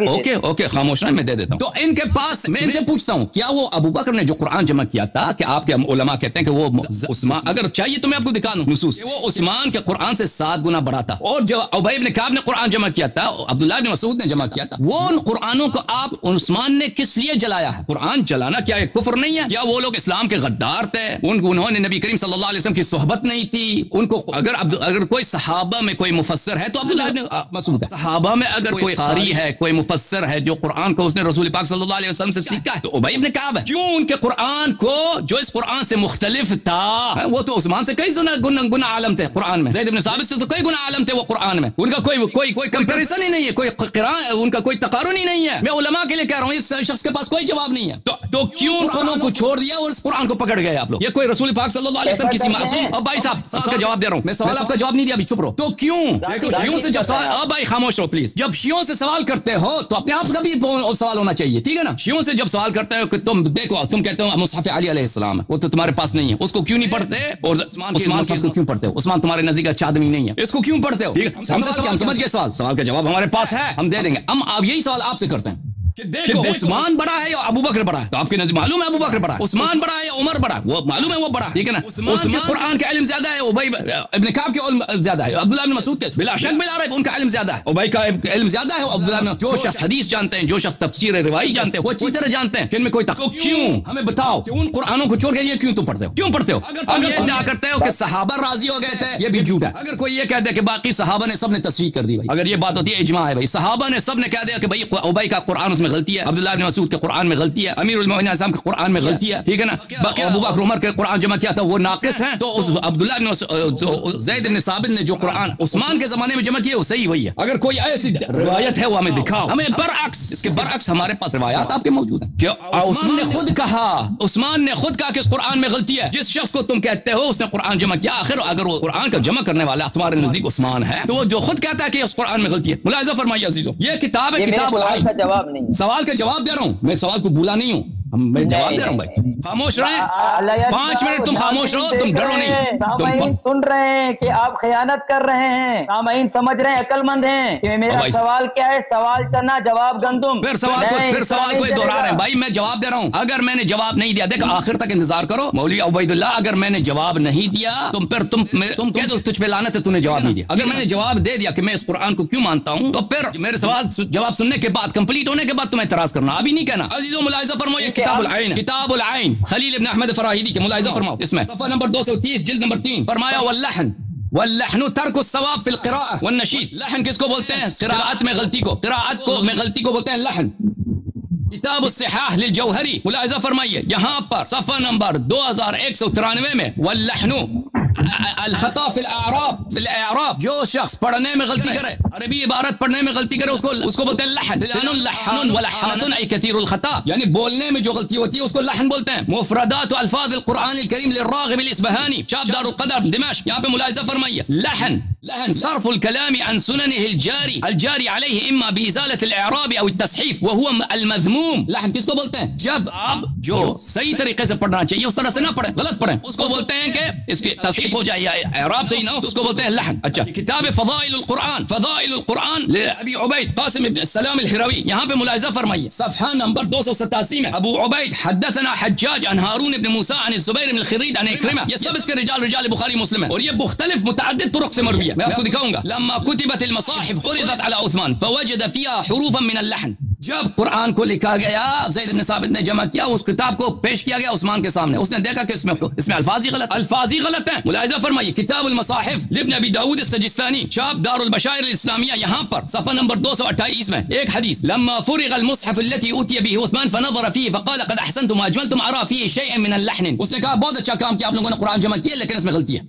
ओके ओके खामोश रहे, मैं दे देता हूं। तो इनके पास मैं इनसे पूछता हूं, क्या वो अबू बकर ने जो कुरान जमा किया था, कि आपके उलमा कहते हैं कि वो उस्मान, अगर चाहिए तो मैं आपको दिखा दूं नुसूस, वो उस्मान के कुरान से 7 गुना बड़ा था। और जो उबई इब्न काब ने कुरान जमा किया था, अब्दुल्लाह इब्न मसूद ने जमा किया था, वो उन कुरानों को आप उस्मान ने किस लिए जलाया है? कुरान जलाना क्या एक कुफ्र नहीं है? क्या वो लोग इस्लाम के गद्दार थे? उन्होंने नबी करीम सल्लल्लाहु अलैहि वसल्लम की सोहबत नहीं थी उनको? अगर कोई सहाबा में कोई मुफस्सर है तो अब्दुल्लाह इब्न मसूद है। सहाबा में अगर कोई कारी है, कोई मुफस्सर है जो कुरान को उसने रसूल पाक सल्लल्लाहु अलैहि वसल्लम से सीखा है, तो उबई इब्न काब है। क्यों उनके कुरान को जो इस कुरान से मुख्तलिफ था, वो तो उस्मान से कई गुना आलम थे कुरान में, ज़ैद इब्न साबित से तो कई गुना आलम थे वो कुरान में, उनका कोई कंपैरिजन ही नहीं है, कोई क़िरान, उनका कोई तकारुन ही नहीं है। मैं उलमा के लिए कह रहा हूँ, इस शख्स के पास कोई जवाब नहीं है। तो क्यों कुरान को छोड़ दिया और इस कुरान को पकड़ गए आप लोग? ये कोई रसूल पाक सल्लल्लाहु अलैहि वसल्लम किसी मासूम? अब भाई साहब इसका जवाब दे रहा हूँ मैं, सवाल आपका जवाब नहीं दिया, अभी चुप रहो। तो क्यों देखो शियों से जब सवाल, अब भाई खामोश रहो प्लीज, जब शियों से सवाल करते हो तो अपने आप का भी सवाल होना चाहिए, ठीक है ना? शियों से जब सवाल करते हो कि तुम देखो, तुम कहते हो मुसहफ अली अलैहिस्सलाम है, वो तो तुम्हारे पास नहीं है, उसको क्यों नहीं पढ़ते? और उस्मान को क्यों पढ़ते हो? उस्मान तुम्हारे नजदीक अच्छा आदमी नहीं है, इसको क्यों पढ़ते हो? ठीक है, हम समझ गए सवाल का जवाब हमारे पास है, हम दे देंगे। हम अब यही सवाल आपसे करते हैं कि देखो उस्मान बड़ा है या अबू बकर बड़ा है? तो आपके नजर मालूम है अबू बकर बड़ा है। उस्मान बड़ा है या उमर बड़ा है? वो मालूम है वो बड़ा, ठीक है ना? उस्मान के कुरान का इल्म ज्यादा है, उबई इब्न काब के इल्म ज्यादा है, अब्दुल्लाह इब्न मसूद के बिला शक बिला रहे उनका इल्म ज्यादा है, उबई का इल्म ज्यादा है, अब्दुल्लाह। जो शख्स हदीस जानते हैं, जो शख्स तफसीर रिवाई जानते हैं, वो अच्छी तरह जानते हैं कि इनमें कोई तो क्यों हमें बताओ कि उन कुरानों को छोड़ के ये क्यों तुम पढ़ते हो? क्यों पढ़ते हो? अब ये इद्दा करते हो कि सहाबा राजी हो गए थे, ये भी झूठ है। अगर कोई ये कह दे कि बाकी सहाबा ने सबने तस्दीक कर दी, भाई अगर ये बात होती है इजमा है, भाई सहाबा ने सबने कह दिया कि भाई उबई का कुरान उसमें गलती है, अब्दुल्लाह मसूद के कुरान में गलती है, अमीरुल मोमिनीन आज़म के कुरान में गलती है, ठीक है ना? बाकी अबू बकर उमर के कुरान जमा किया था वो नाकिस हैं, तो उस अब्दुल्लाह ज़ैद इब्न साबित ने जो कुरान उस्मान के जमाने में जमा किया वो सही वही है। अगर कोई ऐसी रिवायत है वो हमें दिखाओ, हमें बरअक्स, इसके बरअक्स हमारे पास रिवायत आपके मौजूद है कि उस्मान ने खुद कहा कि इस कुरान में गलती है। जिस शख्स को तुम कहते हो उसने कुरान जमा किया, आखिर अगर वो कुरान का जमा करने वाला तुम्हारे नजदीक उस्मान है, तो वो जो खुद कहता है कि इस कुरान में गलती है, मुलाहिजा फरमाइए अजीजों, ये किताब है, किताब सवाल का जवाब दे रहा हूँ मैं, सवाल को भूला नहीं हूँ, मैं जवाब दे रहा हूँ भाई। खामोश रहे 5 मिनट, तुम खामोश रहो, तुम डरो नहीं। सामाईन सुन रहे हैं कि आप खयानत कर रहे हैं, सामाईन समझ रहे हैं, अक्लमंद हैं कि मेरा सवाल क्या है, सवाल चना जवाब गंदुम। फिर सवाल को दोहरा रहे हैं भाई, मैं जवाब दे रहा हूँ। अगर मैंने जवाब नहीं दिया, देखो आखिर तक इंतजार करो मौलवी उबैदुल्लाह, अगर मैंने जवाब नहीं दिया तुम कह दो तुझ पे लानत है, तूने जवाब नहीं दिया। अगर मैंने जवाब दे दिया कि मैं इस कुरान को क्यों मानता हूँ, तो फिर मेरे सवाल जवाब सुनने के बाद, कंप्लीट होने के बाद तुम्हें एतराज करना, अभी नहीं कहना। अजीजों मुलाहिजा फरमाओ, ये किताबुल आइन खलील इब्न अहमद फराहिदी के, मुलाहिजा फरमाओ इसमें सफ़ा नंबर 230 जिल्द नंबर 3, फरमाया वल्लहन तर्क सवाब फिल क़िराअह वन्नशीद। लहन किसको बोलते हैं? क़िराअत में गलती को, गलती को बोलते हैं लहन। किताब उस्सिहाह लिल जौहरी, मुलाहिजा फरमाइए यहाँ पर सफ़ा नंबर 2193 में वल्लहनु अल-खता फिल अ'राब, जो शख्स पढ़ने में गलती करे, अरबी इबारत पढ़ने में गलती करे, उसको बोलते हैं लहन। लहनुन व लहनतुन ऐ कसीरुल खता, यानी बोलने में जो गलती होती है उसको लहन बोलते हैं। मुफरदात व अल्फाज अल-कुरान अल-करीम लिर्राग़िब अल-इस्बहानी, छाप दारुल क़दर दिमाश्क, यहाँ पे मुलाहिजा फरमाइए लहन सर्फुल कलामी अन सुननिही अल-जारी अलैहि इम्मा बिइज़ालत अल-i'राब अव अत-तस्हीफ व हुवा अल-मज़मूम। लहन किसको बोलते हैं? जब आप जो सही तरीके से पढ़ना चाहिए उस तरह से ना पढ़ें, गलत पढ़ें, उसको बोलते हैं कि इसकी तस्हीफ हो जाए या i'राब सही ना हो तो उसको बोलते हैं लहन। अच्छा, किताब फ़ज़ाइलुल कुरान ले अबी उबैद क़ासिम इब्न सलाम अल-हिरवी, यहाँ पे मुलाहिजा फरमाइए सफ़हा नंबर 287 में, अबू उबैद हद्दसना हज्जाज अन हारून इब्न मूसा अन ज़ुबैर इब्न खिरीद अन इक्रिमा, ये सब इसके रिजाल बुखारी मुस्लिम है और ये मुख्तलिफ मुतअद्दिद तुरुक से मरवी है। मैं आपको दिखाऊंगा। लम्मा कुतिबत अल-मसाहिफ उरिदत अला उस्मान फवजद फिहा हुरूफन मिन अल-लहन, जब कुरान को लिखा गया, ज़ैद इब्न साबित ने जमा किया, उस किताब को पेश किया गया उस्मान के सामने, उसने देखा कि इसमें अल्फाज ही गलत हैं। मुलाहिजा फरमाइए किताबुल मसाहिफ लिब्न अबी दाऊद अस-सजिस्तानी, छाप दारुल बशाइर अल-इस्लामिया, यहाँ पर सफ़ा नंबर 228 में एक हदीस, लम्मा फुरिग़ अल-मुस्हफ़ अल्लती उतिया बिही उस्मान फनज़र फ़ीही फ़क़ाल क़द अहसनतुम व अजमलतुम अरा फ़ीही शैअन मिन अल-लहन, उसने कहा बहुत अच्छा काम किया आप लोगों ने कुरान जमा किया लेकिन इसमें गलती है।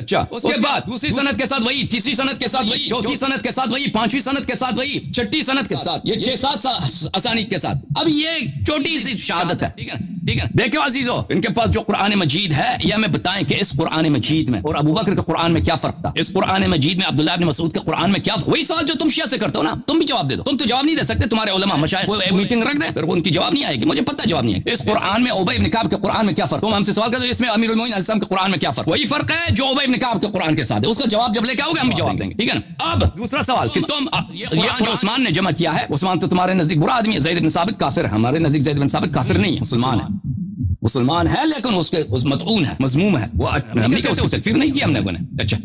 अच्छा, उसके बाद दूसरी सनद के साथ वही, तीसरी सनद के साथ वही, चौथी सनद के साथ वही, पांचवी सनद के साथ वही, छठी सनद के साथ, ये 6-7 असानीद के साथ। अब ये छोटी सी शहादत है, ठीक है, ठीक है। देखो अजीजों, इनके पास जो कुरान मजीद है, ये हमें बताएं कि इस कुरान मजीद में और अबू बकर के कुरान में क्या फर्क था, इस कुरान मजीद में अब्दुल्लाह इब्न मसूद के कुरान में क्या, वही सवाल जो तुम शिया से करते हो ना, तुम भी जवाब दे दो। तुम तो जवाब नहीं दे सकते, तुम्हारे उलमा मशाइख मीटिंग रख दे, फिर उनकी जवाब नहीं आएगी, मुझे पता जवाब नहीं है। इस कुरान में उबय इब्न काब के कुरान में क्या फर्क, तुम हमसे सवाल करते हो इसमें अमीरुल मोमिनीन अलैहि सलाम के कुरान में क्या फर्क, वही फर्क है जो उबय इब्न काब के कुरान के साथ है। उसका जवाब जब लेके आओगे हम भी जवाब देंगे, ठीक है ना। अब दूसरा सवाल कि तुम ये जो उस्मान ने जमा किया है, उस्मान तो तुम्हारे नजदीक बुरा आदमी है, ज़ैद इब्न साबित काफिर है, हमारे नजदीक ज़ैद इब्न साबित काफिर नहीं है, मुसलमान है, मुसलमान है लेकिन उसके उस मतऊन है, मजमूम है, वो हमने क्या उसको तकफीर नहीं किया हमने बने। अच्छा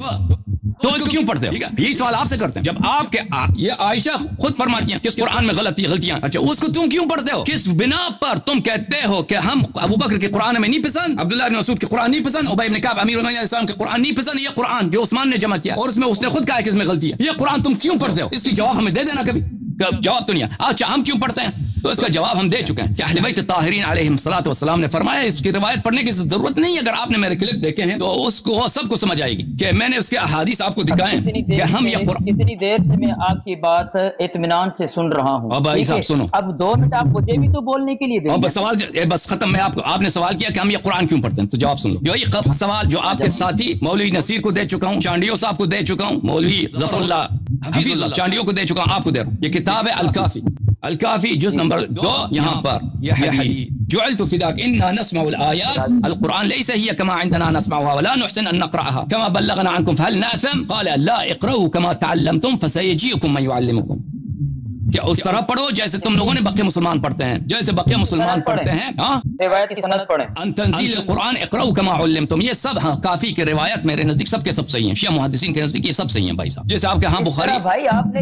तो इसको क्यों पढ़ते हो, यही सवाल आपसे करते हैं। जब आपके ये आयशा खुद फरमाती हैं किस कुरान में गलतियां, अच्छा उसको तुम क्यों पढ़ते हो, किस बिना पर तुम कहते हो कि हम अबू बकर के कुरान में नहीं पसंद, अब्दुल्लाह इब्न मसूद के कुरान नहीं पसंद, उबय इब्न काब अमीरुल मोमिनीन अलैहि सलाम के कुरान नहीं पसंद, ये कुरान जो उस्मान ने जमा किया और उसमें उसने खुद कहा कि इसमें गलती है, ये कुरान तुम क्यों पढ़ते हो, इसकी जवाब हमें दे देना कभी, जवाब तो नहीं है। अच्छा हम क्यों पढ़ते हैं, तो इसका जवाब हम दे चुके हैं कि अहले बैत ताहिरीन अलैहिस्सलातु वस्सलाम ने फरमाया इसकी रिवायत पढ़ने की जरूरत नहीं है। अगर आपने मेरे क्लिप देखे हैं तो उसको सबको समझ आएगी कि मैंने उसके अहादीस आपको दिखाए कि हम ये कितनी देर से मैं आपकी बात इत्मीनान से सुन रहा हूँ। अब भाई साहब सुनो, अब 2 मिनट आप मुझे भी तो बोलने के लिए दें। बस सवाल बस खत्म, मैं आपने सवाल किया कि हम ये कुरान क्यों पढ़ते हैं, तो जवाब सुन लो। यही सवाल जो आपके साथी मौलवी नसीर को दे चुका हूँ, चांडियो साहब को दे चुका हूँ, मौलवी ज़फरुल्लाह हफीजुल्लाह चांडियो को दे चुका हूँ, आपको दे रहा हूँ। ये किताब है अल-काफी, अल-काफी जुज़ नंबर 2, यहाँ पर यह हदीस जुअल्तु फिदाक इन्ना नस्मउल आयात अल-कुरान लैसा हिय कमा इंदना नस्मउहा वला नुहसिन अन नक़रअहा कमा बल्लगना अन्कुम फहल नासम क़ाल ला इक़रऊ कमा तअल्लमतुम फसयजीकुम मन युअल्लिमुकुम, क्या उस तरह पढ़ो जैसे तुम लोगों ने बक़े मुसलमान पढ़ते हैं, जैसे बक़े मुसलमान पढ़ते हैं। हाँ रिवायत की सनद पढ़ें, अन तंज़ील कुरान इक़रऊ कमा उल्लिमतुम, ये सब हाँ काफी की रिवायत मेरे नजदीक सबके सब सही हैं, शिया मुहद्दिसीन के नजदीक ये सब सही हैं भाई साहब। जैसे आपके हाँ बुखारी, भाई आपने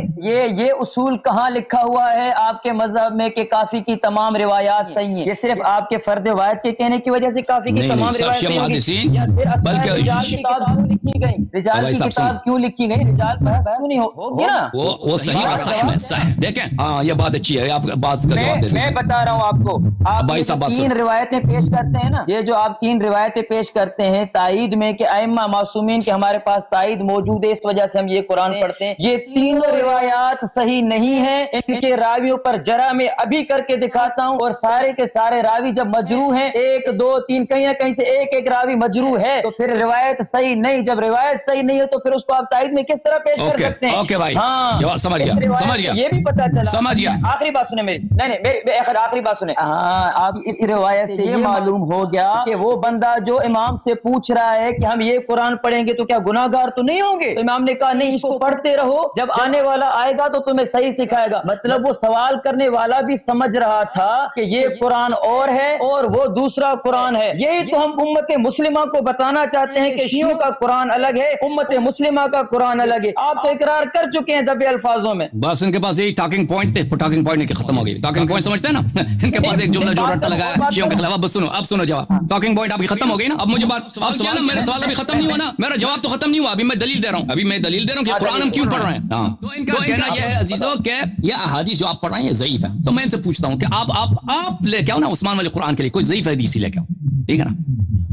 ये उसूल कहाँ लिखा हुआ है आपके मजहब में कि काफी की तमाम रिवायात सही हैं, ये सिर्फ आपके फर्द वायद के कहने की वजह से काफी की तमाम रिवायात बल्कि किताब लिखी गई, रिजाल की किताब क्यों लिखी गई, रिजाल क्यों नहीं होगी ना, वो सही और सही है। देखें हाँ ये बात अच्छी है, आप बात का जवाब दे दें। मैं बता रहा हूँ आपको, आप भाई साहब 3 रिवायतें पेश करते हैं ना, ये जो आप 3 रिवायतें पेश करते हैं ताईद में कि अइम्मा मासूमीन के हमारे पास ताईद मौजूद है इस वजह से हम ये कुरान पढ़ते हैं, ये तीनों रिवायात सही नहीं है, इनके रावियों पर जरा मैं अभी करके दिखाता हूँ, और सारे के सारे रावी जब मजरू हैं 1 2 3 कहीं ना कहीं से एक रावी मजरू है तो फिर रिवायत सही नहीं, जब रिवायत सही नहीं है तो फिर उसको आप ताईद में किस तरह पेश कर सकते हैं। ओके भाई हाँ जवाब समझ गया, ये भी पता चला, समझ गया। आखिरी बात सुने मेरी, नहीं मेरी आखिरी बात सुने। हाँ आप इस रिवायत से ये मालूम हो गया कि वो बंदा जो इमाम से पूछ रहा है कि हम ये कुरान पढ़ेंगे तो क्या गुनाहगार तो नहीं होंगे, तो इमाम ने कहा नहीं इसको पढ़ते रहो, जब आने वाला आएगा तो तुम्हें सही सिखाएगा। मतलब वो सवाल करने वाला भी समझ रहा था कि ये कुरान और है और वो दूसरा कुरान है। यही तो हम उम्मत मुस्लिमा को बताना चाहते हैं कि शियों का कुरान अलग है, उम्मत मुस्लिमा का कुरान अलग है। आप तो इकरार कर चुके हैं दबे अल्फाजों में। बस इनके पास यही टॉकिंग पॉइंट थे, टॉकिंग पॉइंट के खत्म हो गई, टॉकिंग पॉइंट समझते हैं ना इनके पास एक जुमला जो रट्टा लगाया शियों के खिलाफ। बस सुनो, अब सुनो जवाब, टॉकिंग पॉइंट आपकी खत्म हो गई ना। अब मुझे बात, अब सवाल मेरा सवाल अभी खत्म नहीं हुआ ना, मेरा जवाब तो खत्म नहीं हुआ, अभी मैं दलील दे रहा हूँ, अभी मैं दलील दे रहा हूँ कि कुरान हम क्यों पढ़ रहे हैं। हाँ तो इनका कहना यह है अजीजों के ये अहादीस जो आप पढ़ रहे हैं ये ज़ईफ है, तो मैं इनसे पूछता हूँ कि आप लेके आओ ना उस्मान वाले कुरान के लिए कोई ज़ईफ हदीस लेके आओ, ठीक है ना।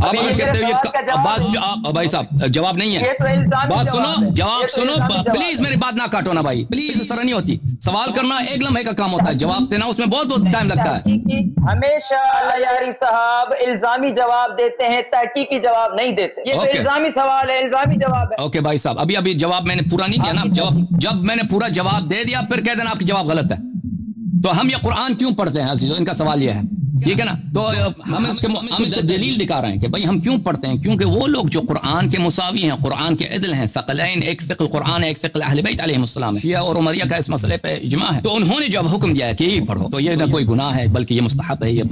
आप अगर कहते हो ये बात, भाई साहब जवाब नहीं है, बात सुनो, जवाब सुनो प्लीज, मेरी बात ना काटो ना भाई प्लीज, इस तरह नहीं होती। सवाल करना एक लम्हे का काम होता है, जवाब देना उसमें बहुत टाइम लगता है। हमेशा अल्लायारी साहब इल्जामी जवाब देते हैं, तहकीकी जवाब नहीं देते, ये तो इल्जामी सवाल है, इल्जामी जवाब है। ओके भाई साहब, अभी जवाब मैंने पूरा नहीं दिया ना, जब मैंने पूरा जवाब दे दिया फिर कह देना आपकी जवाब गलत है। तो हम ये कुरान क्यों पढ़ते हैं अजीजों, इनका सवाल यह है, ठीक है ना। तो हम इसको दलील दिखा रहे हैं कि भाई हम क्यों पढ़ते हैं, क्योंकि वो लोग जो कुरान के मुसावी हैं, कुरान के इदल हैं, सकलैन, एक फ़िक़्ह कुरान है, एक फ़िक़्ह अहले बैत अलैहिस्सलाम है, शिया और उमरिया का इस मसले पे इजमा है, तो उन्होंने जब हुक्म दिया है कि यही पढ़ो, तो ये ना कोई गुनाह है बल्कि ये मुस्तहब है,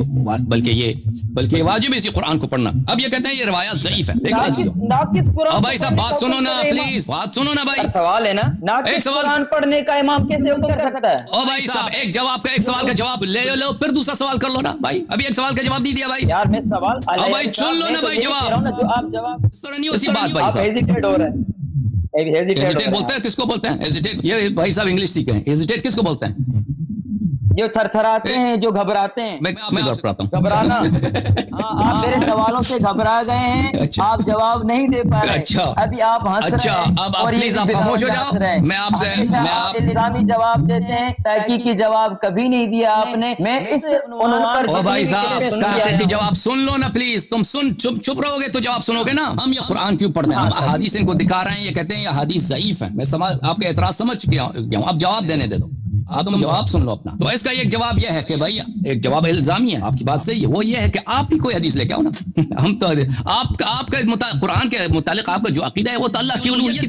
बल्कि ये वाजिब है इसी कुरान को पढ़ना। अब ये कहते हैं ये रिवायत ज़ईफ है। देखो भाई साहब बात सुनो ना प्लीज, बात सुनो ना भाई, सवाल है ना, एक सवाल पढ़ने का इमाम कैसे हुक्म कर सकता है। ओ भाई साहब एक सवाल का जवाब ले लो, फिर दूसरा सवाल कर लो ना भाई, अभी एक सवाल का जवाब नहीं दिया भाई यार, मैं सवाल भाई सुन लो ना भाई, जवाब जो आप जवाब इस तरह नहीं होती बात भाई साहब। हेजिटेट हो रहा है, हेजिटेट बोलते हैं, किसको बोलते हैं हेजिटेट? ये भाई साहब इंग्लिश सीखे हैं, हेजिटेट किसको बोलते हैं? जो थरथराते हैं, जो घबराते हैं। मैं घबराता हूँ। घबराना। हाँ, आप मेरे सवालों से घबरा गए हैं। अच्छा। आप जवाब नहीं दे पा रहे। अच्छा। अभी आप हंस रहे अच्छा, हैं। अब प्लीज आप खामोश हो जाओ। मैं आपसे इल्जामी जवाब देते हैं, तहकीकी जवाब कभी नहीं दिया आपने। मैं इस उन्वान पर ओ भाई साहब, तहकीकी जवाब सुन लो ना प्लीज। तुम चुप रहोगे तो जवाब सुनोगे ना। हम ये कुरान क्यों पढ़ते हैं? हम अहादीस इनको दिखा रहे हैं, ये कहते हैं ये हदीस ज़ईफ है। मैं आपके एतराज समझ गया हूँ। अब जवाब देने दे दो। तुम जवाब सुन लो अपना। तो इसका एक जवाब यह है कि भाई, एक जवाब इल्जामी है, आपकी बात सही है, वो ये है कि आप ही कोई हदीस लेके आओ ना। हम तो आपका कुरान के मुतालिक आपका जो अकीदा है वो तो अल्लाह की उलूहियत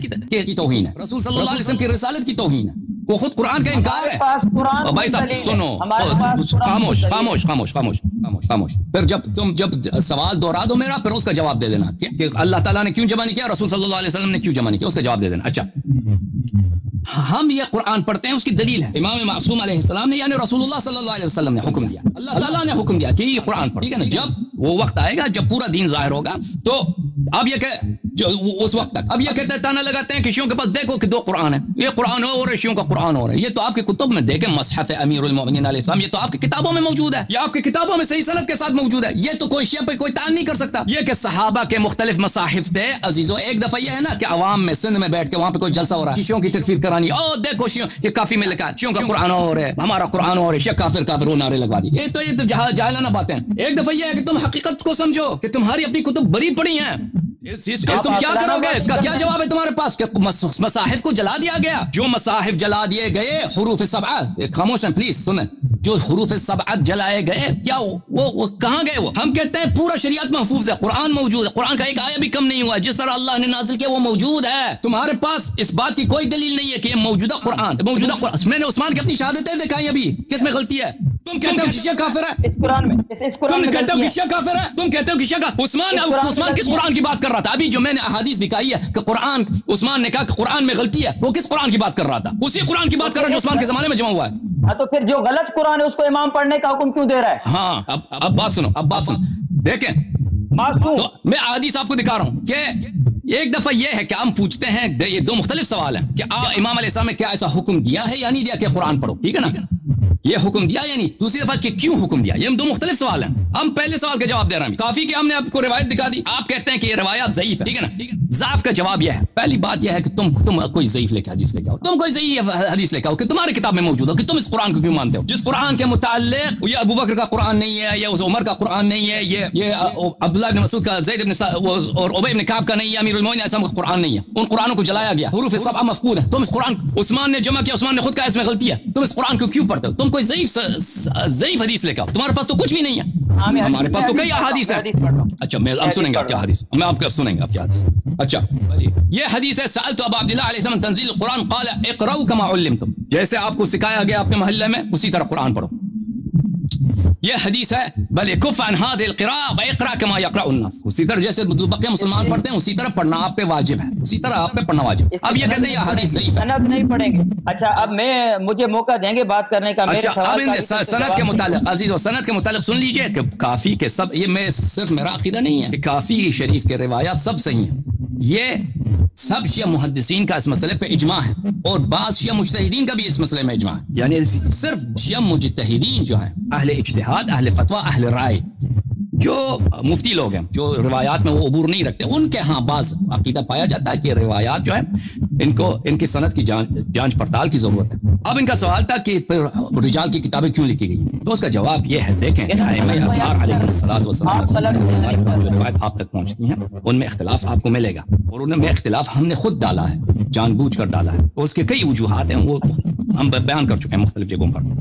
की तौहीन है, रसूल सल्लल्लाहु अलैहि वसल्लम की रिसालत की तौहीन है, वो खुद कुरान का इनकार है। और भाई साहब सुनो, खामोश खामोश खामोश खामोश खामोश खामोश। फिर जब सवाल दोहरा दो मेरा, फिर उसका जवाब दे देना कि अल्लाह ताला ने क्यों जमा नहीं किया, रसूल सल्लल्लाहु अलैहि वसल्लम ने क्यों जमा नहीं किया, उसका जवाब दे देना। अच्छा, हम ये कुरान पढ़ते हैं, उसकी दलील है इमाम मासूम अलैहिस्सलाम ने, यानी रसूलुल्लाह सल्लल्लाहु अलैहि वसल्लम ने हुक्म दिया, अल्लाह ताला ने हुक्म दिया कि ये कुरान पढ़ो, ठीक है ना। जब वो वक्त आएगा जब पूरा दीन जाहिर होगा, तो अब ये उस वक्त तक अब ये कहते हैं, ताना लगाते हैं कि शियों के पास देखो कि 2 कुरान है, ये कुरान हो और शियों का कुरान हो रहा है। ये तो आपके कुतुब में देखें, मसहफ अमीरुल मोमिनीन अलैहिस्सलाम, ये तो आपकी किताबों में मौजूद है, ये आपकी किताबों में सही सनद के साथ मौजूद है। ये तो कोई शिया पे कोई तान नहीं कर सकता। ये कि सहाबा के मुख्तलिफ मसाहिफ थे अजीजों। एक दफा ये है ना कि अवाम में सिंध में बैठ के वहां पे कोई जलसा हो रहा है, शियों की तकफीर करानी, ओ देखो शियों, ये काफी में लिखा शियों का कुरान हो रहा है, हमारा कुरान हो रहा है, शिया काफिर काफिर, वो नारे लगवा दी। ये तो जाहिलाना बातें हैं। एक दफा ये है कि तुम हकीकत को समझो कि तुम्हारी अपनी कुतुब बड़ी पड़ी हैं। इस चीज का तुम क्या करोगे? इसका क्या जवाब है तुम्हारे पास कि मसाहिफ को जला दिया गया? जो मसाहिफ जला दिए गए, हुरूफ सबआ, खामोश हैं प्लीज सुने, जो हुरूफ सबआ जलाए गए, क्या वो कहां गए? वो हम कहते हैं पूरा शरीयत महफूज है, कुरान मौजूद है, कुरान का एक आया भी कम नहीं हुआ, जिस तरह अल्लाह ने नाज़िल किया वो मौजूद है। तुम्हारे पास इस बात की कोई दलील नहीं है कि ये मौजूदा कुरान। मैंने उस्मान की अपनी शहादतें दिखाई अभी, किसमें गलती है? तुम कहते हो कि शिया काफिर है, इस कुरान में, तुम कहते हो कि शिया काफिर है, तुम कहते हो कि शिया का उस्मान किस कुरान की बात कर रहा था? अभी जो मैंने अहादीस दिखाई है कि कुरान, उस्मान ने कहा कि कुरान में गलती है, वो किस कुरान की बात कर रहा था? उसी कुरान की बात कर रहा है जो उस्मान के जमाने में जमा हुआ है। हाँ, तो फिर जो गलत कुरान है उसको इमाम पढ़ने का हुक्म क्यों दे रहा है? हाँ, अब बात सुनो, देखें, तो मैं अहादीस आपको दिखा रहा हूं कि एक दफा यह है कि हम पूछते हैं, ये 2 मुख्तलिफ सवाल हैं कि इमाम अलैहिस्सलाम ने क्या ऐसा हुक्म दिया है या नहीं दिया कि कुरान पढ़ो, ठीक है ना? ये हुक्म दिया या नहीं? दूसरी दफा कि क्यों हुक्म दिया? ये 2 मुख्तलिफ सवाल हैं। हम पहले सवाल का जवाब दे रहे हैं। काफी कि हमने आपको रिवायत दिखा दी, आप कहते हैं कि ये रिवायत ज़ईफ है, ठीक है ना? ज़ाफ का जवाब यह है, पहली बात यह है कि तुम कोई ज़ईफ लेके हदीस लेके आओ, तुम कोई ज़ईफ हदीस लेके आओ कि तुम्हारी किताब में मौजूद हो, कि तुम इस कुरान को क्यों मानते हो, जिस कुरान के मुताल्लिक ये अबू बकर का कुरान नहीं है, ये उमर का कुरान नहीं है, ये अब्दुल्लाह इब्न मसूद का, ज़ैद इब्न और उबय इब्न काब का नहीं है, अमीरुल मोमिनीन ऐसा कुरान नहीं है। उन कुरानों को जलाया गया, हुरूफ सबआ मफकूद है। तुम इस कुरान, उस्मान ने जमा किया, उस्मान ने खुद कहा इसमें गलती है, तुम इस कुरान को क्यों पढ़ते हो? तुम कोई ज़ईफ हदीस लेकर आओ, तुम्हारे पास तो कुछ भी नहीं है, हमारे पास तो कई अहादीस है। अच्छा, मैं अब सुनेंगे आपके हदीस, मैं आपके सुनेंगे आपके हदीस। अच्छा, ये हदीस है, सअलतु अबा अब्दुल्लाह अलैहि तंजील कुरान क़ाल इक़राउ कमा उल्लिमतुम, जैसे आपको सिखाया गया अपने मोहल्ले में उसी तरह कुरान पढ़ो। ये हदीस है, बल कुफ़ अन हाज़िल क़िराअह व इक़रा कमा यक़रअुन नास, उसी तरह जैसे बाकी मुसलमान पढ़ते हैं उसी तरह पढ़ना आप पे वाजिब है, उसी तरह आप पे पढ़ना वाजिब। अब ये कहते हैं ये हदीस ज़ईफ है, सनद नहीं पढ़ेंगे। अच्छा, अब मुझे मौका देंगे बात करने का। अच्छा, अब इन सनद के मुतालिक अजीज़ों, सनद के मुतालिक सुन लीजिए कि काफी के सब, ये मैं सिर्फ मेरा अकीदा नहीं है कि काफी शरीफ के रिवायात सब सही हैं, ये सब शिया मुहद्दिसीन का इस मसले पे इजमा है, और बाज़ शिया मुज्तहिदीन का भी इस मसले में इजमा है। यानी सिर्फ शिया मुज्तहिदीन जो है, अहले इज्तिहाद, अहले फतवा, अहले राय, जो मुफ्ती लोग हैं, जो रिवायात में वो अबूर नहीं रखते, उनके यहाँ बाज़ अकीदा पाया जाता है कि रिवायात जो है इनकी सनद की जांच पड़ताल की जरूरत है। अब इनका सवाल था कि रिजाल की किताबें क्यों लिखी गई, तो उसका जवाब ये है, देखें हमारे पास जो रिवायत आप तक पहुंचती हैं उनमें इख्तिलाफ आपको मिलेगा, और उनमें इख्तिलाफ हमने खुद डाला है, जानबूझ कर डाला है, उसके कई वजूहात हैं, वो हम बयान कर चुके हैं मुख्तलिफ जगहों पर।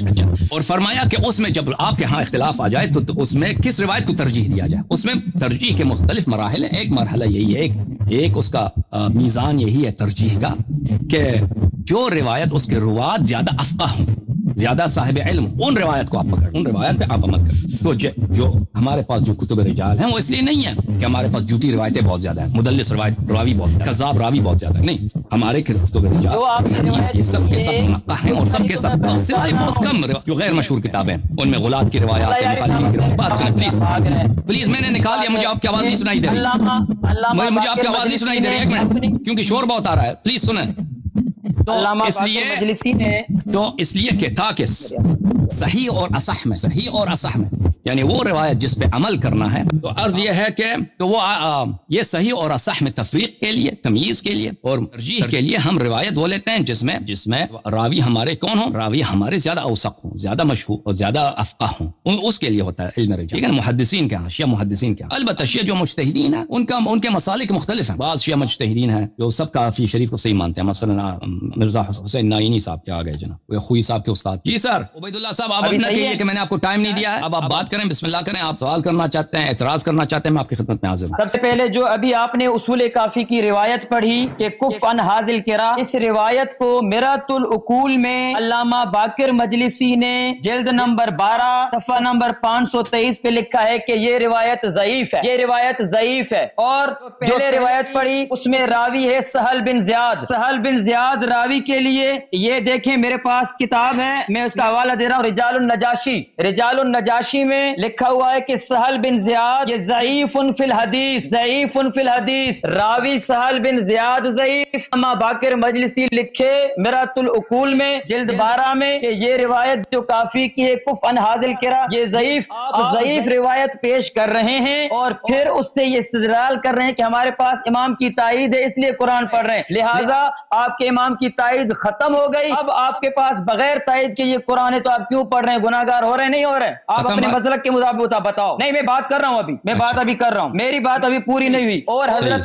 अच्छा, और फरमाया कि उसमें जब आपके यहाँ इख्तिलाफ आ जाए तो उसमें किस रिवायत को तरजीह दिया जाए। उसमें तरजीह के मुख्तलिफ मराहिल हैं, एक मरहला यही है, एक उसका मीज़ान यही है तरजीह का कि जो रिवायत उसके रुवात ज्यादा अफ़क़ाह हों, ज्यादा साहिब इल्म, उन रिवायत को आप पकड़, उन रिवायत पे आप अमल करें। तो जो हमारे पास जो कुतुब रिजाल हैं वो इसलिए नहीं है कि हमारे पास झूठी रिवायतें बहुत ज्यादा है, मुदल्लिस रावी बहुत, कज़्ज़ाब रावी बहुत ज्यादा है, नहीं, हमारे कुतुब रिजाल ये सब के सब मुनक्का हैं, और सब के सब सिवाय बहुत कम जो गैर मशहूर किताबें उनमें गुलात की रिवायात है, मुखालिफिन की रिवायात। बात सुने प्लीज, मैंने निकाल दिया, मुझे आपकी आवाज नहीं सुनाई दे रही, मुझे आपकी आवाज नहीं सुनाई दे रही, एक मिनट, क्योंकि शोर बहुत आ रहा है, प्लीज सुने। तो इसलिए कि था कि सही और असह में यानी वो रिवायत जिस पे अमल करना है, तो अर्ज ये है कि तो वो ये सही और असह में तफरीक के लिए, तमीज के लिए और तरजीह के लिए हम रिवायत वो लेते हैं जिसमें रावी हमारे कौन हो, रावी हमारे ज्यादा औसक हो, ज्यादा मशहूर और ज्यादा अफ़क़ाह हो, उसके लिए होता है इल्म रिजाल। ठीक है, मुहद्दिसीन के यहाँ, शिया मुहद्दिसीन के यहाँ। अलबत्ता शिया जो मुज्तहिदीन है उनके मसालिक मुख्तलिफ हैं। बाज़ शिया मुज्तहिदीन हैं जो सब काफ़ी शरीफ को सही मानते हैं, मसलन मिर्जा हुसैन नाइनी साहब के आ गए जनाब, खुई साहब के उस्ताद। जी सर उबैदुल्लाह साहब, आप अपना कहिए कि मैंने आपको टाइम नहीं दिया है, अब आप बात करें, बिस्मिल्लाह करें। आप सवाल करना चाहते हैं, एतराज करना चाहते हैं, मैं आपकी खिदमत में हाजिर हूं। सबसे पहले जो अभी आपने उसूल काफी की रिवायत पढ़ी कि कुफ अन हाजिल किरा, इस रिवायत को मिरातुल उकूल में अल्लामा बाकिर मजलिसी ने जिल्द नंबर 12 सफ़ा नंबर 523 पे लिखा है कि ये रिवायत ज़ईफ है, ये रिवायत ज़ईफ है। और जो रिवायत पढ़ी उसमें रावी है सहल बिन ज़ियाद रावी के लिए ये देखें मेरे पास किताब है, मैं उसका हवाला दे रहा हूँ, रिजालुन नजाशी में लिखा हुआ है कि सहल बिन ज़ियाद ये ज़ईफ़ुन फिल हदीस, रावी सहल बिन ज़ियाद ज़ईफ। अम्मा बाकिर मजलिसी लिखे मिरातुल उकूल में जिल्द 12 में कि ये रिवायत जो काफी की है कुफ अन हाजिल किरा, ये ज़ईफ रिवायत पेश कर रहे हैं और फिर उससे ये इस्तिदलाल कर रहे हैं कि हमारे पास इमाम की ताईद है इसलिए कुरान पढ़ रहे हैं, लिहाजा आपके इमाम की ताईद खत्म हो गई, अब आपके पास बगैर ताईद के ये कुरान है तो आप क्यों पढ़ रहे हैं, गुनाहगार हो रहे हैं नहीं हो रहे हैं? आप अपने मसलक के मुताबिक बताओ। नहीं, मैं बात कर रहा हूँ, बात अभी कर रहा हूँ, मेरी बात अभी पूरी नहीं हुई। और हजरत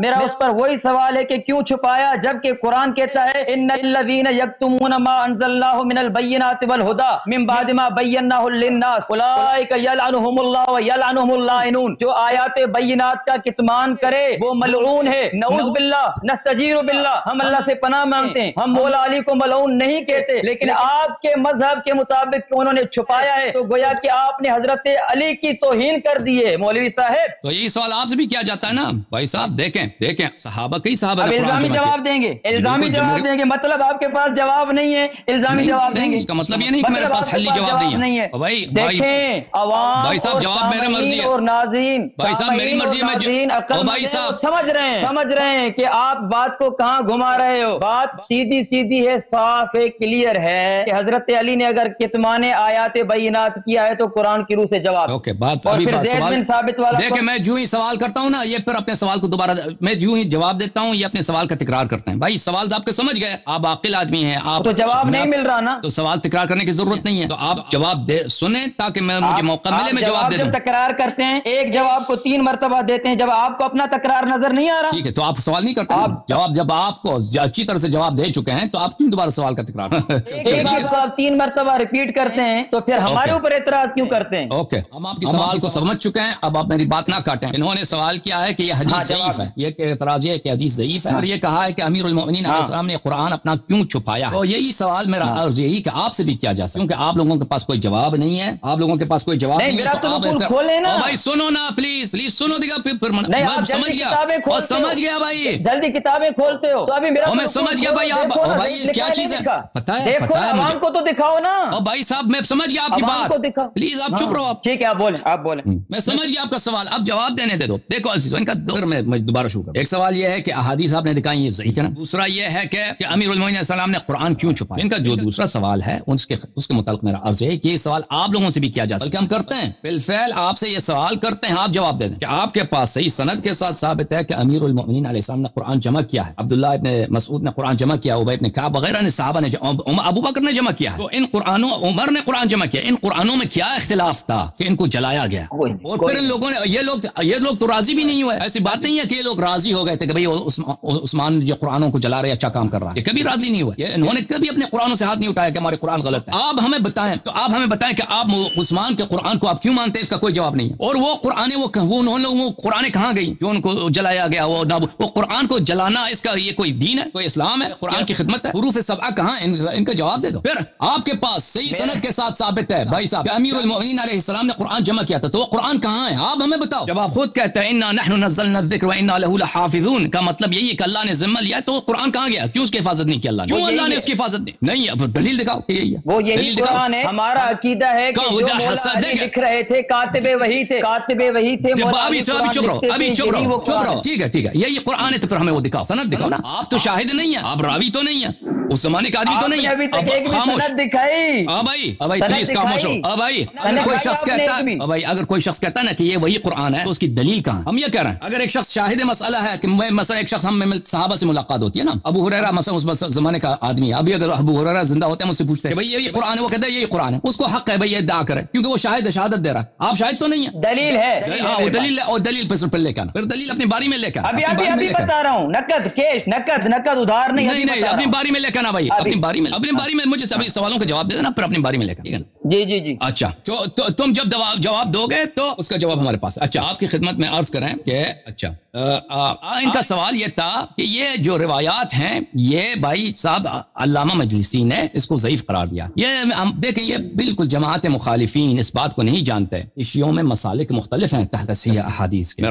मेरा उस पर वही सवाल है कि क्यों छुपाया, जबकि कुरान कहता है इन्नल्लज़ीना यक्तुमूना मा अंज़लनाहु मिनल बय्यिनाति वल हुदा मिन बाद मा बय्यनाहु लिन्नास उलाइका यलअनुहुमुल्लाह व यलअनुहुमुल लाइनून। जो आयात बय्यिनात का कितमान करे वो मलऊन है, नऊज़ बिल्लाह, नस्तजीरु बिल्लाह, हम अल्लाह से पनाह मांगते हैं, हम मौला अली को मलऊन नहीं कहते, लेकिन आपके मजहब के मुताबिक उन्होंने छुपाया है, तो गोया कि आपने हजरत अली की तौहीन कर दी है मौलवी साहब। तो यही सवाल आपसे भी किया जाता है ना भाई साहब, देखें सहाबा कई सहाबा इल्जामी जवाब देंगे, मतलब आपके पास जवाब नहीं है, इल्जामी जवाब देंगे, इसका मतलब ये नहीं कि मेरे पास हल्ली जवाब नहीं है। भाई भाई साहब जवाब मेरे मर्जी है, और नाज़रीन भाई साहब मेरी मर्जी है, भाई साहब समझ रहे हैं कि आप बात को कहाँ घुमा रहे हो। बात सीधी है, साफ है, क्लियर है कि हजरत अली ने अगर कितमाने आयात बय्यिनात किया है तो कुरान की रूह से जवाब। ओके, बात अभी सवाल देखिए, मैं जो ही सवाल करता हूँ ना, ये फिर अपने सवाल को दोबारा मैं जो ही जवाब देता हूँ ये अपने सवाल का तकरार करते हैं। भाई सवाल तो आपके समझ गए, आप आकिल आदमी हैं, आप तो जवाब नहीं मिल रहा ना, तो सवाल तकरार करने की जरूरत नहीं है, तो आप जवाब दे सुने ताकि मुझे मौका मिले, मैं जवाब दे दूं। तकरार करते हैं, एक जवाब को 3 मरतबा देते हैं, जब आपको अपना तकरार नजर नहीं आ रहा, ठीक है, तो आप सवाल नहीं करते, जवाब जब आपको अच्छी तरह से जवाब दे चुके हैं तो आप क्यों दोबारा सवाल का तकरार एक बात को आप 3 मरतबा रिपीट करते हैं तो फिर हमारे ऊपर एतराज क्यों करते हैं? ओके, हम आपकी सवाल को समझ चुके हैं, अब आप मेरी बात ना काटें। इन्होंने सवाल किया है कि यह हदीस ज़ईफ है, ये एतराज है कि हदीस ज़ईफ है, और ये कहा है कि अमीरुल मोमिनीन अलैहिस्सलाम ने कुरान अपना क्यों छुपाया है। तो यही सवाल मेरा अर्ज यही कि आपसे भी किया जा सकता है, क्योंकि आप लोगों के पास कोई जवाब नहीं है, आप लोगों के पास कोई जवाब नहीं है, तो आप भाई सुनो ना, प्लीज सुनो, दिखा फिर मैं समझ गया भाई, जल्दी किताबें खोलते हो तो अभी मेरा मैं समझ गया भाई, आप भाई क्या चीज है पता है मुझे को तो दिखाओ ना। भाई साहब मैं समझ गया आपकी बात, प्लीज आप चुप रहो। ठीक है, आप बोलें। मैं समझ गया आपका सवाल, अब जवाब देने दे दो। देखो इनका मैं दोबारा शुरू कर, एक सवाल यह है कि अहादीस आपने दिखाई ये सही है ना, दूसरा यह है कि अमीरुल मोमिनीन सलाम ने कुरान क्यों छुपाया। इनका जो दूसरा सवाल है उसके मुताल्लिक मेरा अर्ज है कि ये सवाल आप लोगों से भी किया जा सकता है, हम करते हैं बिलफैल आपसे ये सवाल करते हैं, आप जवाब दे दें कि आपके पास सही सनद के साथ साबित है कि अमीरुल मोमिनीन अलैहिस्सलाम ने कुरान जमा किया है, अब्दुल्लाह इब्न मसऊद ने कुरान जमा किया, उबई इब्न काब वगैरह ने सहाबा ने, अबू बकर ने जमा किया है, तो इन कुरानों उमर ने कुरान जमा किया, इन कुरानों में क्या इख्तिलाफ था कि इनको जलाया गया। और फिर इन लोगों ने ये लोग तो राजी भी नहीं हुए, ऐसी बात नहीं है कि ये लोग राजी हो गए थे कि भाई उस्मान जो कुरानों को जला रहे अच्छा काम कर रहा है, कभी राजी नहीं हुए, इन्होंने कभी अपने कुरानों से हाथ नहीं उठाया कि हमारे कुरान गलत है। आप हमें बताएं कि आप उस्मान के कुरान को आप क्यों मानते हैं, इसका कोई जवाब नहीं है। और वो कुरान वो कुरान कहाँ गई जो उनको जलाया गया, वो कुरान को जलाना इसका ये कोई दीन है, कोई इस्लाम है, कुरान की खिदमत है, हुरूफ सबआ कहाँ, इनका जवाब दे दो। फिर आपके पास सही सनद के साथ साबित है भाई साहब अमीरुल मोमिनीन अलैहिस्सलाम ने कुरान जमा किया था, तो वो कुरान कहाँ है, आप हमें बताओ। जब आप खुद कहते हैं इन्ना नहनु नज़्ज़लना ज़िक्र व इन्ना लहू लहाफ़िज़ून, का मतलब यही है कि अल्लाह ने जिम्मा लिया, तो वो कुरान कहाँ गया, क्यों उसकी हिफाजत नहीं की अल्लाह ने, क्यों अल्लाह ने उसकी हिफाजत नहीं, अब दलील दिखाओ। यही है वो यही कुरान है, हमारा अकीदा है कि जो मौला अली लिख रहे थे कातिबे वही थे। अभी चुप रहो, ठीक है, यही कुरान है, तो फिर हमें वो दिखाओ, सनद दिखाओ ना। आप تو شاہد نہیں ہے, آپ راوی تو نہیں ہے, اس زمانے کا آدمی تو نہیں ہے. اب خاموش دکھائی. بھائی پلیز خاموش ہو. بھائی اگر کوئی شخص کہتا ہے, بھائی اگر کوئی شخص کہتا ہے نا کہ یہ وہی قرآن ہے تو اس کی دلیل کہاں؟ ہم یہ کہہ رہے ہیں اگر ایک شخص شاہد مسئلہ ہے کہ مثلا ایک شخص ہم صحابہ سے ملاقات ہوتی ہے نا, ابو ہریرہ مثلا اس زمانے کا آدمی ہے, ابھی اگر ابو ہریرہ زندہ ہوتے ہیں مجھ سے پوچھتے ہیں بھائی یہ قرآن ہے, وہ کہتا ہے یہ قرآن ہے, اس کو حق ہے بھائی یہ ادعا کرے کیونکہ وہ شہادت دے رہا ہے. آپ شاہد تو نہیں ہے, دلیل ہے. ہاں وہ دلیل ہے, اور دلیل پھر لے کے آنا, پھر دلیل اپنی باری میں لے کے آنا. ابھی بتا رہا ہوں, نقد ادھار نہیں, اپنی باری میں لے کے آنا بھائی, اپنی باری میں مجھے سبھی سوالوں کا جواب دے دینا, پھر اپنی باری میں لے کے. جی اچھا تم جب جواب دو گے تو اس کا جواب ہمارے پاس. اچھا آپ کی خدمت میں عرض کریں کہ اچھا ان کا سوال یہ تھا کہ یہ جو روایات ہیں یہ بھائی صاحب علامہ مجلسی نے اس کو ضعیف قرار دیا. یہ ہم دیکھیں یہ بالکل جماعت مخالفین اس بات کو نہیں جانتے. شیعوں میں مسالک مختلف ہیں تحت صحیح احادیث کے.